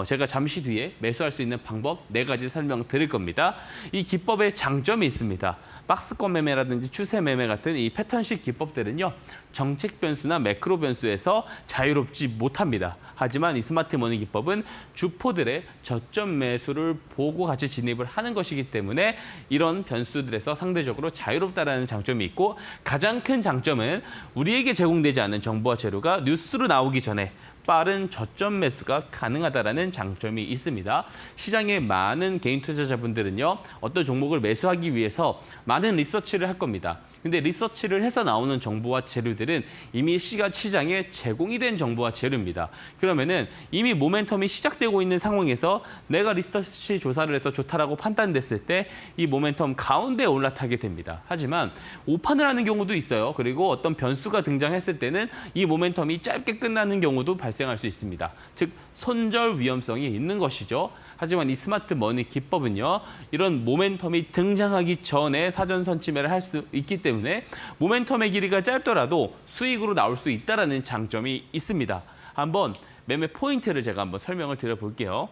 제가 잠시 뒤에 매수할 수 있는 방법 4가지 설명드릴 겁니다. 이 기법의 장점이 있습니다. 박스권 매매라든지 추세 매매 같은 이 패턴식 기법들은요. 정책 변수나 매크로 변수에서 자유롭지 못합니다. 하지만 이 스마트머니 기법은 주포들의 저점 매수를 보고 같이 진입을 하는 것이기 때문에 이런 변수들에서 상대적으로 자유롭다라는 장점이 있고 가장 큰 장점은 우리에게 제공되지 않은 정보와 재료가 뉴스로 나오기 전에 빠른 저점 매수가 가능하다라는 장점이 있습니다. 시장의 많은 개인 투자자분들은요. 어떤 종목을 매수하기 위해서 많은 리서치를 할 겁니다. 근데 리서치를 해서 나오는 정보와 재료들은 이미 시장에 제공이 된 정보와 재료입니다. 그러면은 이미 모멘텀이 시작되고 있는 상황에서 내가 리서치 조사를 해서 좋다라고 판단됐을 때 이 모멘텀 가운데에 올라타게 됩니다. 하지만 오판을 하는 경우도 있어요. 그리고 어떤 변수가 등장했을 때는 이 모멘텀이 짧게 끝나는 경우도 발생할 수 있습니다. 즉 손절 위험성이 있는 것이죠. 하지만 이 스마트 머니 기법은요, 이런 모멘텀이 등장하기 전에 사전 선침해를 할 수 있기 때문에 모멘텀의 길이가 짧더라도 수익으로 나올 수 있다는 장점이 있습니다. 한번 매매 포인트를 제가 한번 설명을 드려볼게요.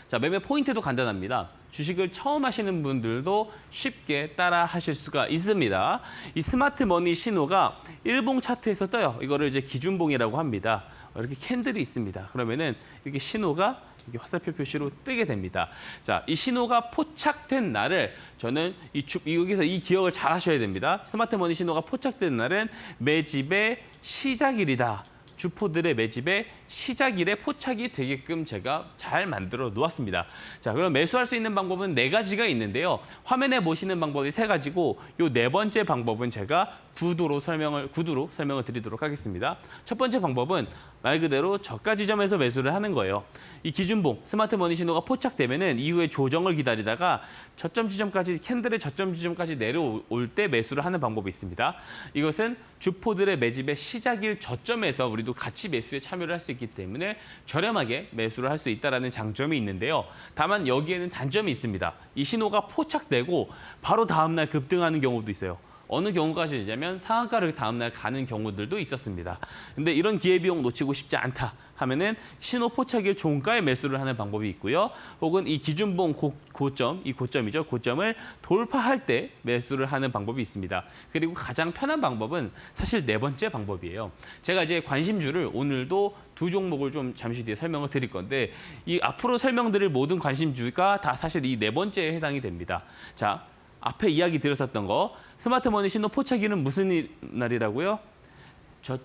자, 매매 포인트도 간단합니다. 주식을 처음 하시는 분들도 쉽게 따라 하실 수가 있습니다. 이 스마트 머니 신호가 일봉 차트에서 떠요. 이거를 이제 기준봉이라고 합니다. 이렇게 캔들이 있습니다. 그러면은 이렇게 신호가 이게 화살표 표시로 뜨게 됩니다. 자, 이 신호가 포착된 날을 저는 여기서 이 기억을 잘 하셔야 됩니다. 스마트 머니 신호가 포착된 날은 매집의 시작일이다. 주포들의 매집의 시작일에 포착이 되게끔 제가 잘 만들어 놓았습니다. 자, 그럼 매수할 수 있는 방법은 4가지가 있는데요. 화면에 보시는 방법이 3가지고 요 4번째 방법은 제가 구도로 설명을 드리도록 하겠습니다. 첫 번째 방법은 말 그대로 저가 지점에서 매수를 하는 거예요. 이 기준봉, 스마트 머니 신호가 포착되면은 이후에 조정을 기다리다가 저점 지점까지 캔들의 저점 지점까지 내려올 때 매수를 하는 방법이 있습니다. 이것은 주포들의 매집의 시작일 저점에서 우리도 같이 매수에 참여를 할 수 있기 때문에 저렴하게 매수를 할 수 있다는 장점이 있는데요. 다만 여기에는 단점이 있습니다. 이 신호가 포착되고 바로 다음 날 급등하는 경우도 있어요. 어느 경우까지냐면 상한가를 다음날 가는 경우들도 있었습니다. 근데 이런 기회비용 놓치고 싶지 않다 하면은 신호 포착일 종가에 매수를 하는 방법이 있고요. 혹은 이 기준봉 고점, 이 고점이죠. 고점을 돌파할 때 매수를 하는 방법이 있습니다. 그리고 가장 편한 방법은 사실 4번째 방법이에요. 제가 이제 관심주를 오늘도 2 종목을 좀 잠시 뒤에 설명을 드릴 건데 이 앞으로 설명드릴 모든 관심주가 다 사실 이 4번째에 해당이 됩니다. 자, 앞에 이야기 드렸었던 거 스마트 머니 신호 포착일은 무슨 날이라고요?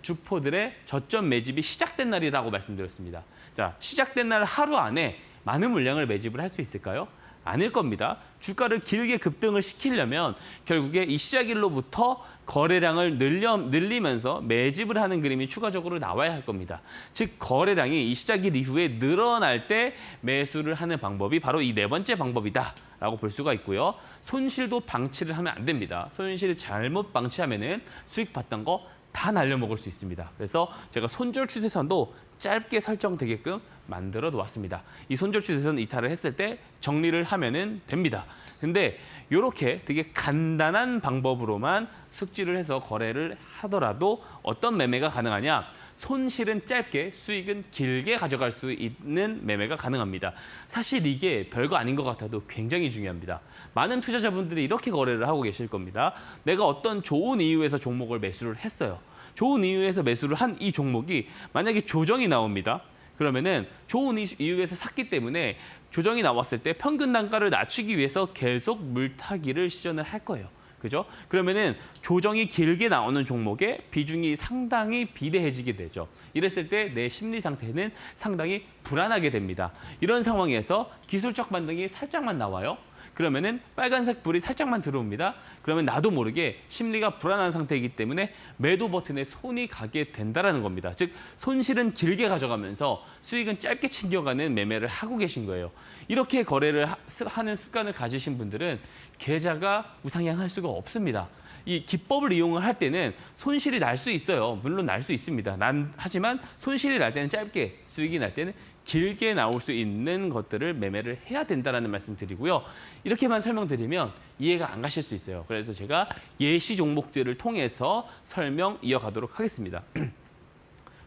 주포들의 저점 매집이 시작된 날이라고 말씀드렸습니다. 자, 시작된 날 하루 안에 많은 물량을 매집을 할 수 있을까요? 아닐 겁니다. 주가를 길게 급등을 시키려면 결국에 이 시작일로부터 거래량을 늘리면서 매집을 하는 그림이 추가적으로 나와야 할 겁니다. 즉 거래량이 이 시작일 이후에 늘어날 때 매수를 하는 방법이 바로 이 4번째 방법이다라고 볼 수가 있고요. 손실도 방치를 하면 안 됩니다. 손실 잘못 방치하면은 수익 봤던 거 다 날려먹을 수 있습니다. 그래서 제가 손절 추세선도 짧게 설정되게끔 만들어 놓았습니다. 이 손절 추세선 이탈을 했을 때 정리를 하면은 됩니다. 근데 이렇게 되게 간단한 방법으로만 숙지를 해서 거래를 하더라도 어떤 매매가 가능하냐? 손실은 짧게, 수익은 길게 가져갈 수 있는 매매가 가능합니다. 사실 이게 별거 아닌 것 같아도 굉장히 중요합니다. 많은 투자자분들이 이렇게 거래를 하고 계실 겁니다. 내가 어떤 좋은 이유에서 종목을 매수를 했어요. 좋은 이유에서 매수를 한 이 종목이 만약에 조정이 나옵니다. 그러면은 좋은 이유에서 샀기 때문에 조정이 나왔을 때 평균 단가를 낮추기 위해서 계속 물타기를 시전을 할 거예요. 그죠? 그러면은 조정이 길게 나오는 종목의 비중이 상당히 비대해지게 되죠. 이랬을 때 내 심리 상태는 상당히 불안하게 됩니다. 이런 상황에서 기술적 반등이 살짝만 나와요. 그러면은 빨간색 불이 살짝만 들어옵니다. 그러면 나도 모르게 심리가 불안한 상태이기 때문에 매도 버튼에 손이 가게 된다는 겁니다. 즉 손실은 길게 가져가면서 수익은 짧게 챙겨가는 매매를 하고 계신 거예요. 이렇게 거래를 하는 습관을 가지신 분들은 계좌가 우상향할 수가 없습니다. 이 기법을 이용을 할 때는 손실이 날 수 있어요. 물론 날 수 있습니다. 하지만 손실이 날 때는 짧게, 수익이 날 때는 길게 나올 수 있는 것들을 매매를 해야 된다는 말씀 드리고요. 이렇게만 설명드리면 이해가 안 가실 수 있어요. 그래서 제가 예시 종목들을 통해서 설명 이어가도록 하겠습니다.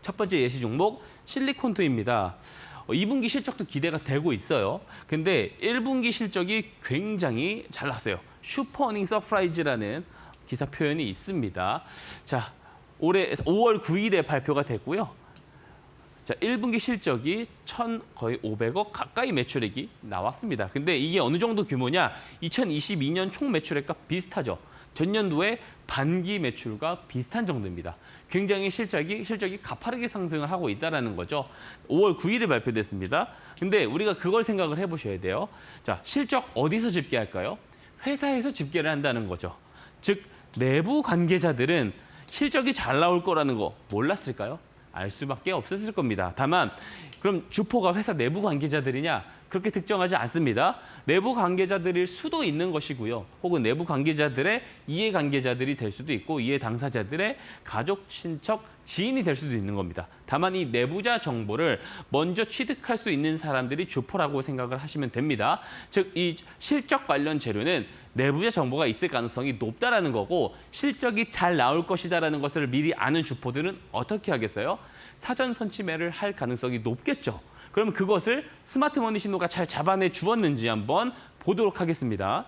첫 번째 예시 종목 실리콘투입니다. 2분기 실적도 기대가 되고 있어요. 근데 1분기 실적이 굉장히 잘 났어요. 슈퍼 어닝 서프라이즈라는 기사 표현이 있습니다. 자, 올해 5월 9일에 발표가 됐고요. 자, 1분기 실적이 거의 500억 가까이 매출액이 나왔습니다. 근데 이게 어느 정도 규모냐? 2022년 총 매출액과 비슷하죠. 전년도에 반기 매출과 비슷한 정도입니다. 굉장히 실적이 가파르게 상승을 하고 있다는 거죠. 5월 9일에 발표됐습니다. 근데 우리가 그걸 생각을 해보셔야 돼요. 자, 실적 어디서 집계할까요? 회사에서 집계를 한다는 거죠. 즉 내부 관계자들은 실적이 잘 나올 거라는 거 몰랐을까요? 알 수밖에 없었을 겁니다. 다만 그럼 주포가 회사 내부 관계자들이냐? 그렇게 특정하지 않습니다. 내부 관계자들일 수도 있는 것이고요. 혹은 내부 관계자들의 이해 관계자들이 될 수도 있고 이해 당사자들의 가족, 친척, 지인이 될 수도 있는 겁니다. 다만 이 내부자 정보를 먼저 취득할 수 있는 사람들이 주포라고 생각을 하시면 됩니다. 즉, 이 실적 관련 재료는 내부자 정보가 있을 가능성이 높다라는 거고 실적이 잘 나올 것이다라는 것을 미리 아는 주포들은 어떻게 하겠어요? 사전 선취매를 할 가능성이 높겠죠. 그러면 그것을 스마트머니 신호가 잘 잡아내 주었는지 한번 보도록 하겠습니다.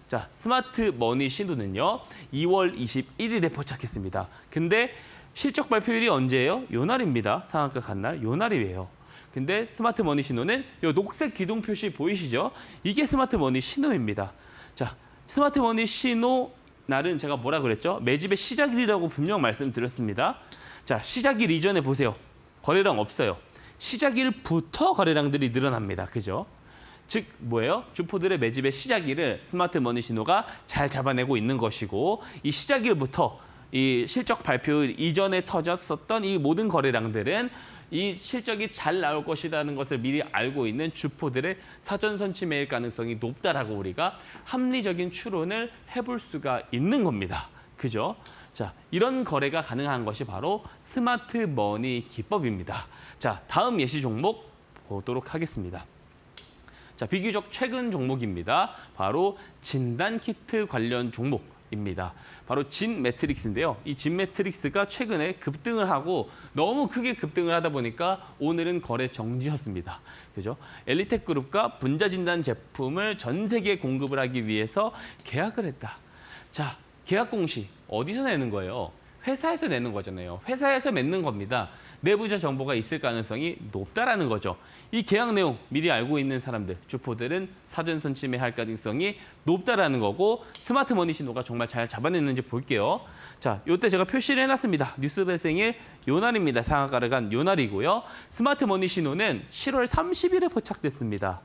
자, 스마트머니 신호는요. 2월 21일에 포착했습니다. 근데 실적 발표일이 언제예요? 요 날입니다. 상한가 간 날, 요 날이에요. 근데 스마트머니 신호는 요 녹색 기둥 표시 보이시죠? 이게 스마트머니 신호입니다. 자, 스마트머니 신호 날은 제가 뭐라 그랬죠? 매집의 시작일이라고 분명 말씀드렸습니다. 자, 시작일 이전에 보세요. 거래량 없어요. 시작일부터 거래량들이 늘어납니다. 그죠? 즉 뭐예요? 주포들의 매집의 시작일을 스마트머니 신호가 잘 잡아내고 있는 것이고 이 시작일부터 이 실적 발표일 이전에 터졌었던 이 모든 거래량들은 이 실적이 잘 나올 것이라는 것을 미리 알고 있는 주포들의 사전 선취매일 가능성이 높다라고 우리가 합리적인 추론을 해볼 수가 있는 겁니다. 그죠? 자, 이런 거래가 가능한 것이 바로 스마트머니 기법입니다. 자, 다음 예시 종목 보도록 하겠습니다. 자, 비교적 최근 종목입니다. 바로 진단키트 관련 종목입니다. 바로 진매트릭스인데요. 이 진매트릭스가 최근에 급등을 하고 너무 크게 급등을 하다 보니까 오늘은 거래 정지였습니다. 그죠? 엘리텍그룹과 분자진단 제품을 전 세계에 공급을 하기 위해서 계약을 했다. 자, 계약 공시 어디서 내는 거예요? 회사에서 내는 거잖아요. 회사에서 맺는 겁니다. 내부자 정보가 있을 가능성이 높다라는 거죠. 이 계약 내용 미리 알고 있는 사람들, 주포들은 사전 선취매 할 가능성이 높다라는 거고 스마트머니 신호가 정말 잘 잡아냈는지 볼게요. 자, 이때 제가 표시를 해놨습니다. 뉴스 발생일 요 날입니다. 상한가를 간 요 날이고요. 스마트머니 신호는 7월 30일에 포착됐습니다.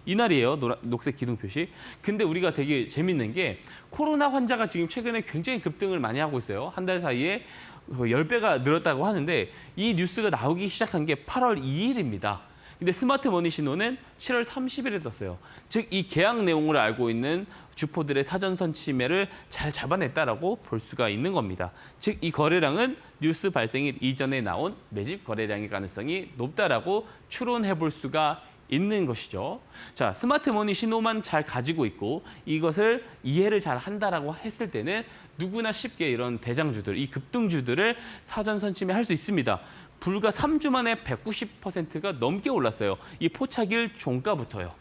이날이에요. 녹색 기둥 표시. 근데 우리가 되게 재밌는 게 코로나 환자가 지금 최근에 굉장히 급등을 많이 하고 있어요. 한 달 사이에 10배가 늘었다고 하는데 이 뉴스가 나오기 시작한 게 8월 2일입니다. 근데 스마트머니 신호는 7월 30일에 떴어요. 즉, 이 계약 내용을 알고 있는 주포들의 사전 선취매를 잘 잡아냈다라고 볼 수가 있는 겁니다. 즉, 이 거래량은 뉴스 발생일 이전에 나온 매집 거래량의 가능성이 높다라고 추론해 볼 수가 있는 것이죠. 자, 스마트머니 신호만 잘 가지고 있고 이것을 이해를 잘 한다라고 했을 때는 누구나 쉽게 이런 대장주들, 이 급등주들을 사전 선취매 할 수 있습니다. 불과 3주 만에 190%가 넘게 올랐어요. 이 포착일 종가부터요.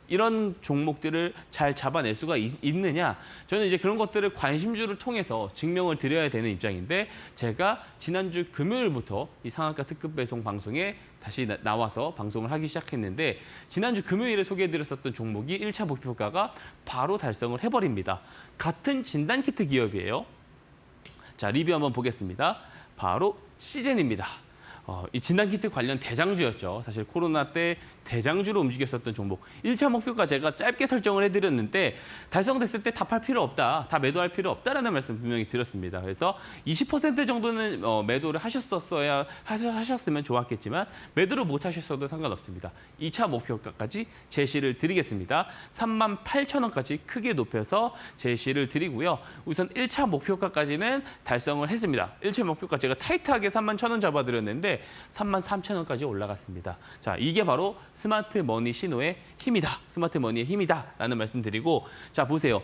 이런 종목들을 잘 잡아낼 수가 있느냐? 저는 이제 그런 것들을 관심주를 통해서 증명을 드려야 되는 입장인데 제가 지난주 금요일부터 이 상한가 특급 배송 방송에 다시 나와서 방송을 하기 시작했는데 지난주 금요일에 소개해드렸었던 종목이 1차 목표가가 바로 달성을 해버립니다. 같은 진단키트 기업이에요. 자, 리뷰 한번 보겠습니다. 바로 시젠입니다. 이 진단키트 관련 대장주였죠. 사실 코로나 때 대장주로 움직였었던 종목. 1차 목표가 제가 짧게 설정을 해드렸는데 달성됐을 때 답할 필요 없다. 다 매도할 필요 없다라는 말씀 분명히 드렸습니다. 그래서 20% 정도는 매도를 하셨으면 좋았겠지만 매도를 못 하셨어도 상관없습니다. 2차 목표가까지 제시를 드리겠습니다. 38,000원까지 크게 높여서 제시를 드리고요. 우선 1차 목표가까지는 달성을 했습니다. 1차 목표가 제가 타이트하게 31,000원 잡아드렸는데 33,000원까지 올라갔습니다. 자, 이게 바로 스마트머니 신호의 힘이다. 스마트머니의 힘이다. 라는 말씀 드리고 자, 보세요.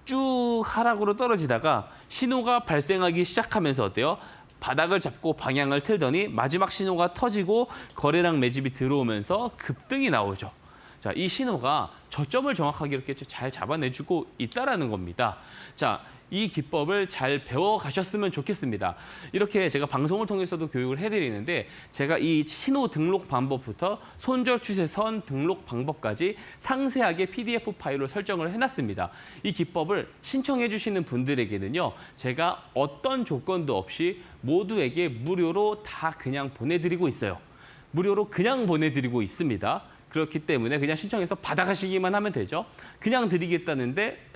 쭉 하락으로 떨어지다가 신호가 발생하기 시작하면서 어때요? 바닥을 잡고 방향을 틀더니 마지막 신호가 터지고 거래량 매집이 들어오면서 급등이 나오죠. 자, 이 신호가 저점을 정확하게 이렇게 잘 잡아내주고 있다라는 겁니다. 자, 이 기법을 잘 배워가셨으면 좋겠습니다. 이렇게 제가 방송을 통해서도 교육을 해드리는데 제가 이 신호 등록 방법부터 손절 추세선 등록 방법까지 상세하게 PDF 파일로 설정을 해놨습니다. 이 기법을 신청해 주시는 분들에게는요. 제가 어떤 조건도 없이 모두에게 무료로 다 그냥 보내드리고 있어요. 무료로 그냥 보내드리고 있습니다. 그렇기 때문에 그냥 신청해서 받아가시기만 하면 되죠. 그냥 드리겠다는데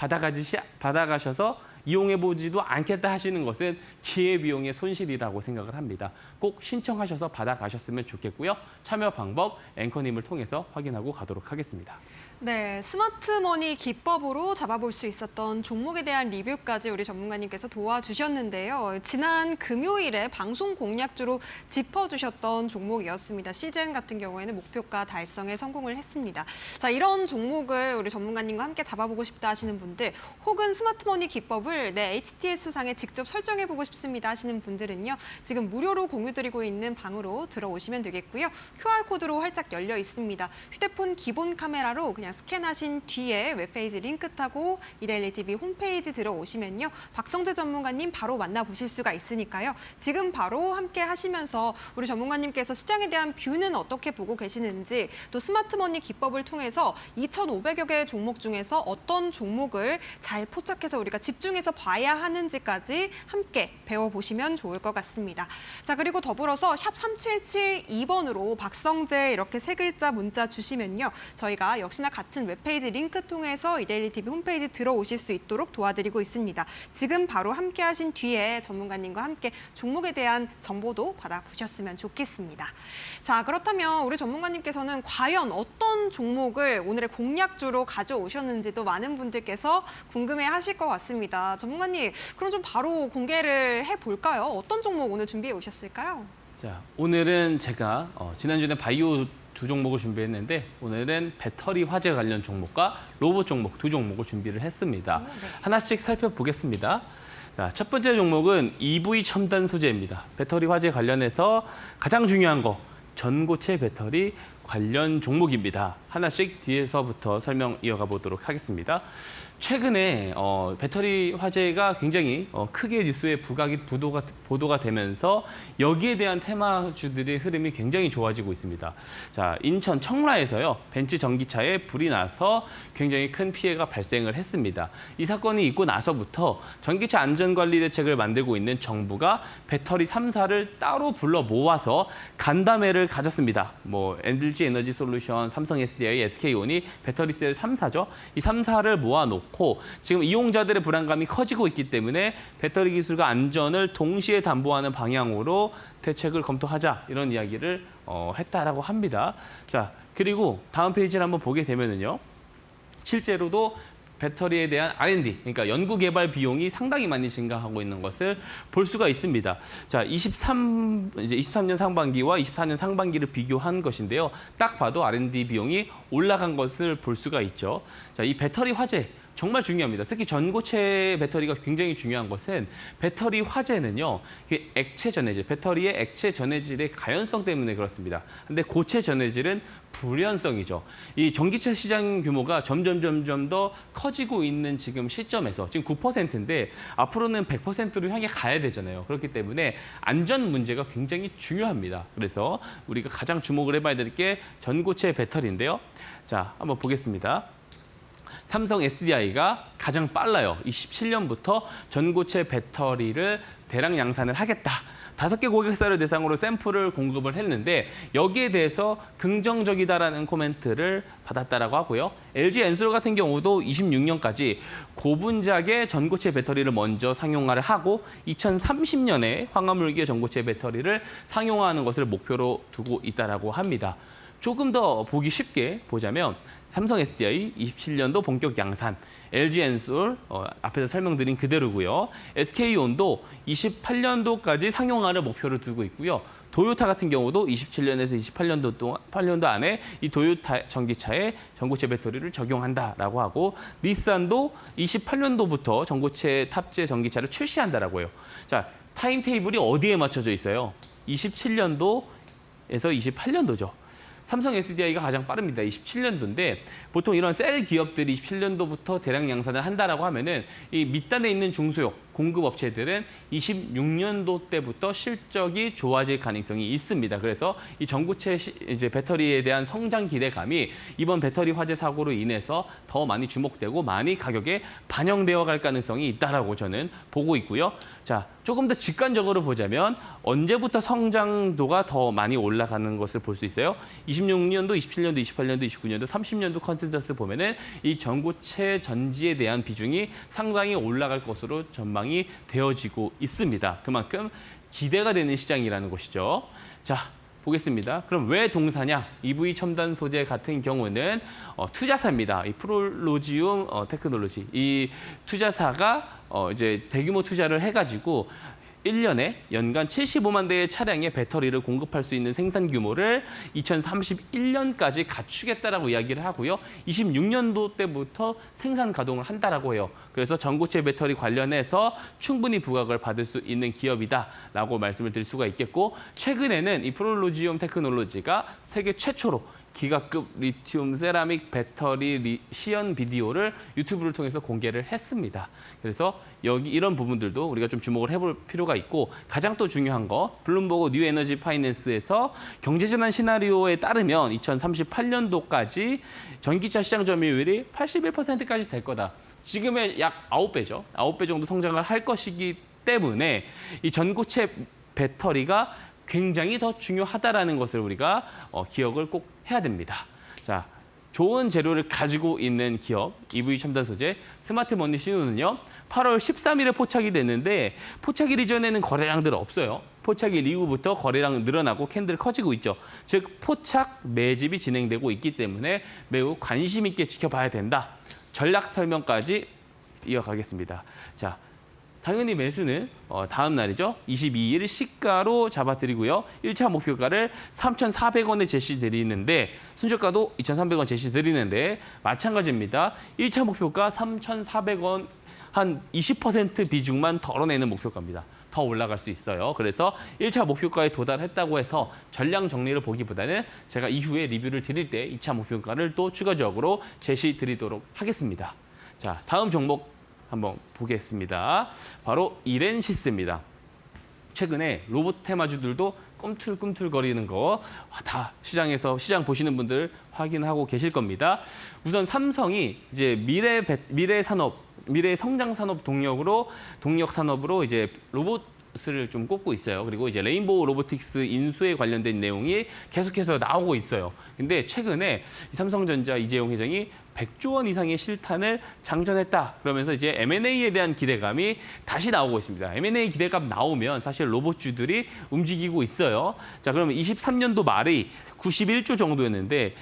받아가셔서 이용해보지도 않겠다 하시는 것은 기회비용의 손실이라고 생각을 합니다. 꼭 신청하셔서 받아가셨으면 좋겠고요. 참여 방법 앵커님을 통해서 확인하고 가도록 하겠습니다. 네, 스마트머니 기법으로 잡아볼 수 있었던 종목에 대한 리뷰까지 우리 전문가님께서 도와주셨는데요. 지난 금요일에 방송 공략주로 짚어주셨던 종목이었습니다. 시젠 같은 경우에는 목표가 달성에 성공을 했습니다. 자, 이런 종목을 우리 전문가님과 함께 잡아보고 싶다 하시는 분들, 혹은 스마트머니 기법을 내 HTS상에 직접 설정해보고 싶습니다 하시는 분들은요. 지금 무료로 공유드리고 있는 방으로 들어오시면 되겠고요. QR코드로 활짝 열려 있습니다. 휴대폰 기본 카메라로 그냥 스캔하신 뒤에 웹페이지 링크 타고 이데일리 TV 홈페이지 들어오시면요. 박성재 전문가님 바로 만나보실 수가 있으니까요. 지금 바로 함께 하시면서 우리 전문가님께서 시장에 대한 뷰는 어떻게 보고 계시는지, 또 스마트머니 기법을 통해서 2,500여 개의 종목 중에서 어떤 종목을 잘 포착해서 우리가 집중해서 봐야 하는지까지 함께 배워보시면 좋을 것 같습니다. 자, 그리고 더불어서 샵 3772번으로 박성재 이렇게 세 글자 문자 주시면요. 저희가 역시나 같은 웹페이지 링크 통해서 이데일리 TV 홈페이지 들어오실 수 있도록 도와드리고 있습니다. 지금 바로 함께 하신 뒤에 전문가님과 함께 종목에 대한 정보도 받아보셨으면 좋겠습니다. 자, 그렇다면 우리 전문가님께서는 과연 어떤 종목을 오늘의 공략주로 가져오셨는지도 많은 분들께서 궁금해 하실 것 같습니다. 전문가님, 그럼 좀 바로 공개를 해볼까요? 어떤 종목 오늘 준비해 오셨을까요? 자, 오늘은 제가 지난주에 바이오 두 종목을 준비했는데 오늘은 배터리 화재 관련 종목과 로봇 종목 두 종목을 준비를 했습니다. 네. 하나씩 살펴보겠습니다. 자, 첫 번째 종목은 EV 첨단 소재입니다. 배터리 화재 관련해서 가장 중요한 거 전고체 배터리 관련 종목입니다. 하나씩 뒤에서부터 설명 이어가 보도록 하겠습니다. 최근에 배터리 화재가 굉장히 크게 뉴스에 보도가 되면서 여기에 대한 테마주들의 흐름이 굉장히 좋아지고 있습니다. 자, 인천 청라에서요. 벤츠 전기차에 불이 나서 굉장히 큰 피해가 발생을 했습니다. 이 사건이 있고 나서부터 전기차 안전관리 대책을 만들고 있는 정부가 배터리 3사를 따로 불러 모아서 간담회를 가졌습니다. 뭐 LG 에너지 솔루션, 삼성 SDI, SK온이 배터리 셀 3사죠. 이 3사를 모아놓고 지금 이용자들의 불안감이 커지고 있기 때문에 배터리 기술과 안전을 동시에 담보하는 방향으로 대책을 검토하자 이런 이야기를 했다라고 합니다. 자, 그리고 다음 페이지를 한번 보게 되면은요. 실제로도 배터리에 대한 R&D, 그러니까 연구개발 비용이 상당히 많이 증가하고 있는 것을 볼 수가 있습니다. 자, 이제 23년 상반기와 24년 상반기를 비교한 것인데요. 딱 봐도 R&D 비용이 올라간 것을 볼 수가 있죠. 자, 이 배터리 화재 정말 중요합니다. 특히 전고체 배터리가 굉장히 중요한 것은 배터리 화재는요. 액체 전해질, 배터리의 액체 전해질의 가연성 때문에 그렇습니다. 근데 고체 전해질은 불연성이죠. 이 전기차 시장 규모가 점점 더 커지고 있는 지금 시점에서 지금 9%인데 앞으로는 100%로 향해 가야 되잖아요. 그렇기 때문에 안전 문제가 굉장히 중요합니다. 그래서 우리가 가장 주목을 해봐야 될 게 전고체 배터리인데요. 자, 한번 보겠습니다. 삼성 SDI가 가장 빨라요. 27년부터 전고체 배터리를 대량 양산을 하겠다. 5개 고객사를 대상으로 샘플을 공급을 했는데 여기에 대해서 긍정적이다라는 코멘트를 받았다라고 하고요. LG 엔솔 같은 경우도 26년까지 고분작의 전고체 배터리를 먼저 상용화를 하고 2030년에 황화물계 전고체 배터리를 상용화하는 것을 목표로 두고 있다라고 합니다. 조금 더 보기 쉽게 보자면 삼성 SDI 27년도 본격 양산, LG 엔솔 앞에서 설명드린 그대로고요. SK온도 28년도까지 상용화를 목표로 두고 있고요. 도요타 같은 경우도 27년에서 28년도 안에 이 도요타 전기차에 전고체 배터리를 적용한다라고 하고 닛산도 28년도부터 전고체 탑재 전기차를 출시한다라고 해요. 자, 타임 테이블이 어디에 맞춰져 있어요? 27년도에서 28년도죠. 삼성 SDI가 가장 빠릅니다. 27년도인데 보통 이런 셀 기업들이 27년도부터 대량 양산을 한다라고 하면은 이 밑단에 있는 중소형 공급 업체들은 26년도 때부터 실적이 좋아질 가능성이 있습니다. 그래서 이 전고체 이제 배터리에 대한 성장 기대감이 이번 배터리 화재 사고로 인해서 더 많이 주목되고 많이 가격에 반영되어 갈 가능성이 있다라고 저는 보고 있고요. 자, 조금 더 직관적으로 보자면 언제부터 성장도가 더 많이 올라가는 것을 볼 수 있어요. 26년도, 27년도, 28년도, 29년도, 30년도 컨센서스 보면은 이 전고체 전지에 대한 비중이 상당히 올라갈 것으로 전망이 되어지고 있습니다. 그만큼 기대가 되는 시장이라는 것이죠. 자, 보겠습니다. 그럼 왜 동사냐? EV 첨단 소재 같은 경우는 투자사입니다. 이 프롤로지움 테크놀로지. 이 투자사가 이제 대규모 투자를 해가지고 1년에 연간 75만 대의 차량의 배터리를 공급할 수 있는 생산 규모를 2031년까지 갖추겠다라고 이야기를 하고요. 26년도 때부터 생산 가동을 한다라고 해요. 그래서 전고체 배터리 관련해서 충분히 부각을 받을 수 있는 기업이다라고 말씀을 드릴 수가 있겠고, 최근에는 이 프롤로지움 테크놀로지가 세계 최초로 기가급 리튬 세라믹 배터리 시연 비디오를 유튜브를 통해서 공개를 했습니다. 그래서 여기 이런 부분들도 우리가 좀 주목을 해볼 필요가 있고, 가장 또 중요한 거, 블룸버그 뉴 에너지 파이낸스에서 경제전환 시나리오에 따르면 2038년도까지 전기차 시장 점유율이 81%까지 될 거다. 지금의 약 9배죠. 9배 정도 성장을 할 것이기 때문에 이 전고체 배터리가 굉장히 더 중요하다라는 것을 우리가 기억을 꼭 해야 됩니다. 자, 좋은 재료를 가지고 있는 기업, EV 첨단 소재, 스마트 머니 신호는요, 8월 13일에 포착이 됐는데 포착일 이전에는 거래량들 없어요. 포착일 이후부터 거래량 늘어나고 캔들 커지고 있죠. 즉, 포착 매집이 진행되고 있기 때문에 매우 관심 있게 지켜봐야 된다. 전략 설명까지 이어가겠습니다. 자, 당연히 매수는 다음 날이죠. 22일 시가로 잡아드리고요. 1차 목표가를 3,400원에 제시드리는데, 순저가도 2,300원 제시드리는데 마찬가지입니다. 1차 목표가 3,400원, 한 20% 비중만 덜어내는 목표가입니다. 더 올라갈 수 있어요. 그래서 1차 목표가에 도달했다고 해서 전량 정리를 보기보다는 제가 이후에 리뷰를 드릴 때 2차 목표가를 또 추가적으로 제시드리도록 하겠습니다. 자, 다음 종목 한번 보겠습니다. 바로 이렌시스입니다. 최근에 로봇 테마주들도 꿈틀꿈틀거리는 거 다 시장 보시는 분들 확인하고 계실 겁니다. 우선 삼성이 이제 미래 성장 산업 동력 산업으로 이제 로봇을 좀 꼽고 있어요. 그리고 이제 레인보우 로보틱스 인수에 관련된 내용이 계속해서 나오고 있어요. 근데 최근에 삼성전자 이재용 회장이 100조 원 이상의 실탄을 장전했다. 그러면서 이제 M&A에 대한 기대감이 다시 나오고 있습니다. M&A 기대감 나오면 사실 로봇주들이 움직이고 있어요. 자, 그러면 23년도 말이 91조 정도였는데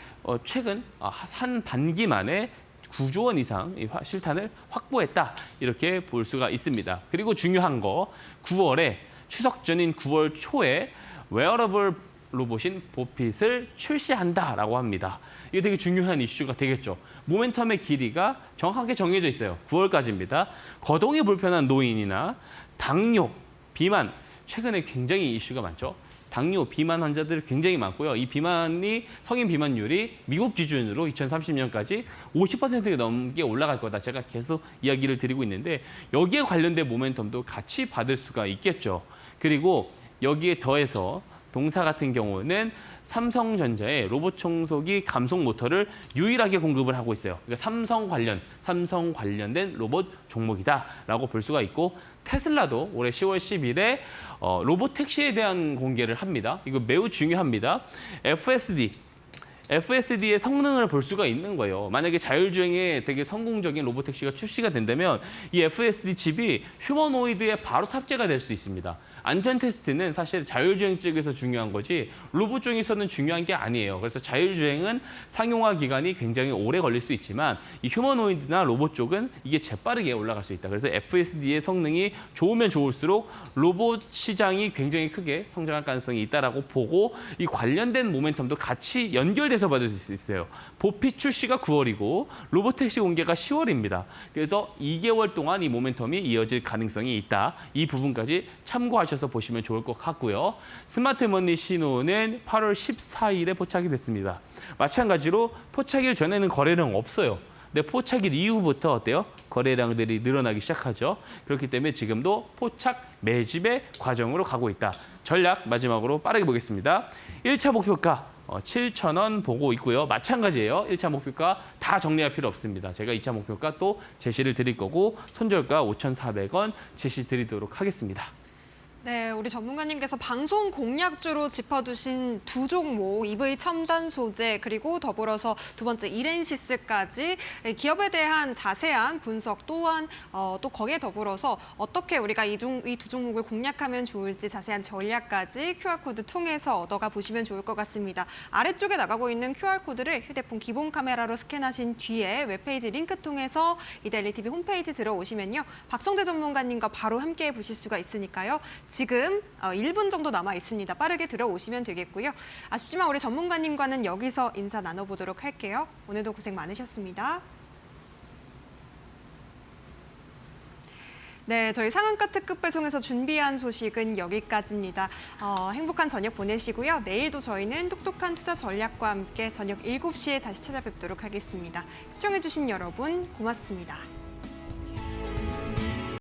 최근 한 반기 만에 9조 원 이상 실탄을 확보했다. 이렇게 볼 수가 있습니다. 그리고 중요한 거, 9월에 추석 전인 9월 초에 웨어러블 로봇인 보핏을 출시한다라고 합니다. 이게 되게 중요한 이슈가 되겠죠. 모멘텀의 길이가 정확하게 정해져 있어요. 9월까지입니다. 거동이 불편한 노인이나 당뇨, 비만, 최근에 굉장히 이슈가 많죠. 당뇨, 비만 환자들 굉장히 많고요. 이 비만이 성인 비만율이 미국 기준으로 2030년까지 50% 넘게 올라갈 거다. 제가 계속 이야기를 드리고 있는데 여기에 관련된 모멘텀도 같이 받을 수가 있겠죠. 그리고 여기에 더해서 동사 같은 경우는 삼성전자의 로봇 청소기 감속 모터를 유일하게 공급을 하고 있어요. 그러니까 삼성 관련된 로봇 종목이다라고 볼 수가 있고, 테슬라도 올해 10월 10일에 로봇 택시에 대한 공개를 합니다. 이거 매우 중요합니다. FSD의 성능을 볼 수가 있는 거예요. 만약에 자율주행에 되게 성공적인 로봇택시가 출시가 된다면 이 FSD 칩이 휴머노이드에 바로 탑재가 될 수 있습니다. 안전 테스트는 사실 자율주행 쪽에서 중요한 거지 로봇 쪽에서는 중요한 게 아니에요. 그래서 자율주행은 상용화 기간이 굉장히 오래 걸릴 수 있지만 이 휴머노이드나 로봇 쪽은 이게 재빠르게 올라갈 수 있다. 그래서 FSD의 성능이 좋으면 좋을수록 로봇 시장이 굉장히 크게 성장할 가능성이 있다라고 보고, 이 관련된 모멘텀도 같이 연결돼서 받을 수 있어요. 보핏 출시가 9월이고 로봇택시 공개가 10월입니다. 그래서 2개월 동안 이 모멘텀이 이어질 가능성이 있다. 이 부분까지 참고하셔서 보시면 좋을 것 같고요. 스마트머니 신호는 8월 14일에 포착이 됐습니다. 마찬가지로 포착일 전에는 거래량 없어요. 근데 포착일 이후부터 어때요? 거래량들이 늘어나기 시작하죠. 그렇기 때문에 지금도 포착 매집의 과정으로 가고 있다. 전략 마지막으로 빠르게 보겠습니다. 1차 목표가 7,000원 보고 있고요. 마찬가지예요. 1차 목표가 다 정리할 필요 없습니다. 제가 2차 목표가 또 제시를 드릴 거고 손절가 5,400원 제시 드리도록 하겠습니다. 네, 우리 전문가님께서 방송 공약주로 짚어두신 두 종목, EV 첨단 소재 그리고 더불어서 두 번째 이렌시스까지 기업에 대한 자세한 분석 또한 또 거기에 더불어서 어떻게 우리가 이 두 종목을 공략하면 좋을지 자세한 전략까지 QR코드 통해서 얻어가 보시면 좋을 것 같습니다. 아래쪽에 나가고 있는 QR코드를 휴대폰 기본 카메라로 스캔하신 뒤에 웹페이지 링크 통해서 이데일리TV 홈페이지 들어오시면요. 박성대 전문가님과 바로 함께 보실 수가 있으니까요. 지금 1분 정도 남아 있습니다. 빠르게 들어오시면 되겠고요. 아쉽지만 우리 전문가님과는 여기서 인사 나눠보도록 할게요. 오늘도 고생 많으셨습니다. 네, 저희 상한가 특급 배송에서 준비한 소식은 여기까지입니다. 행복한 저녁 보내시고요. 내일도 저희는 똑똑한 투자 전략과 함께 저녁 7시에 다시 찾아뵙도록 하겠습니다. 시청해주신 여러분 고맙습니다.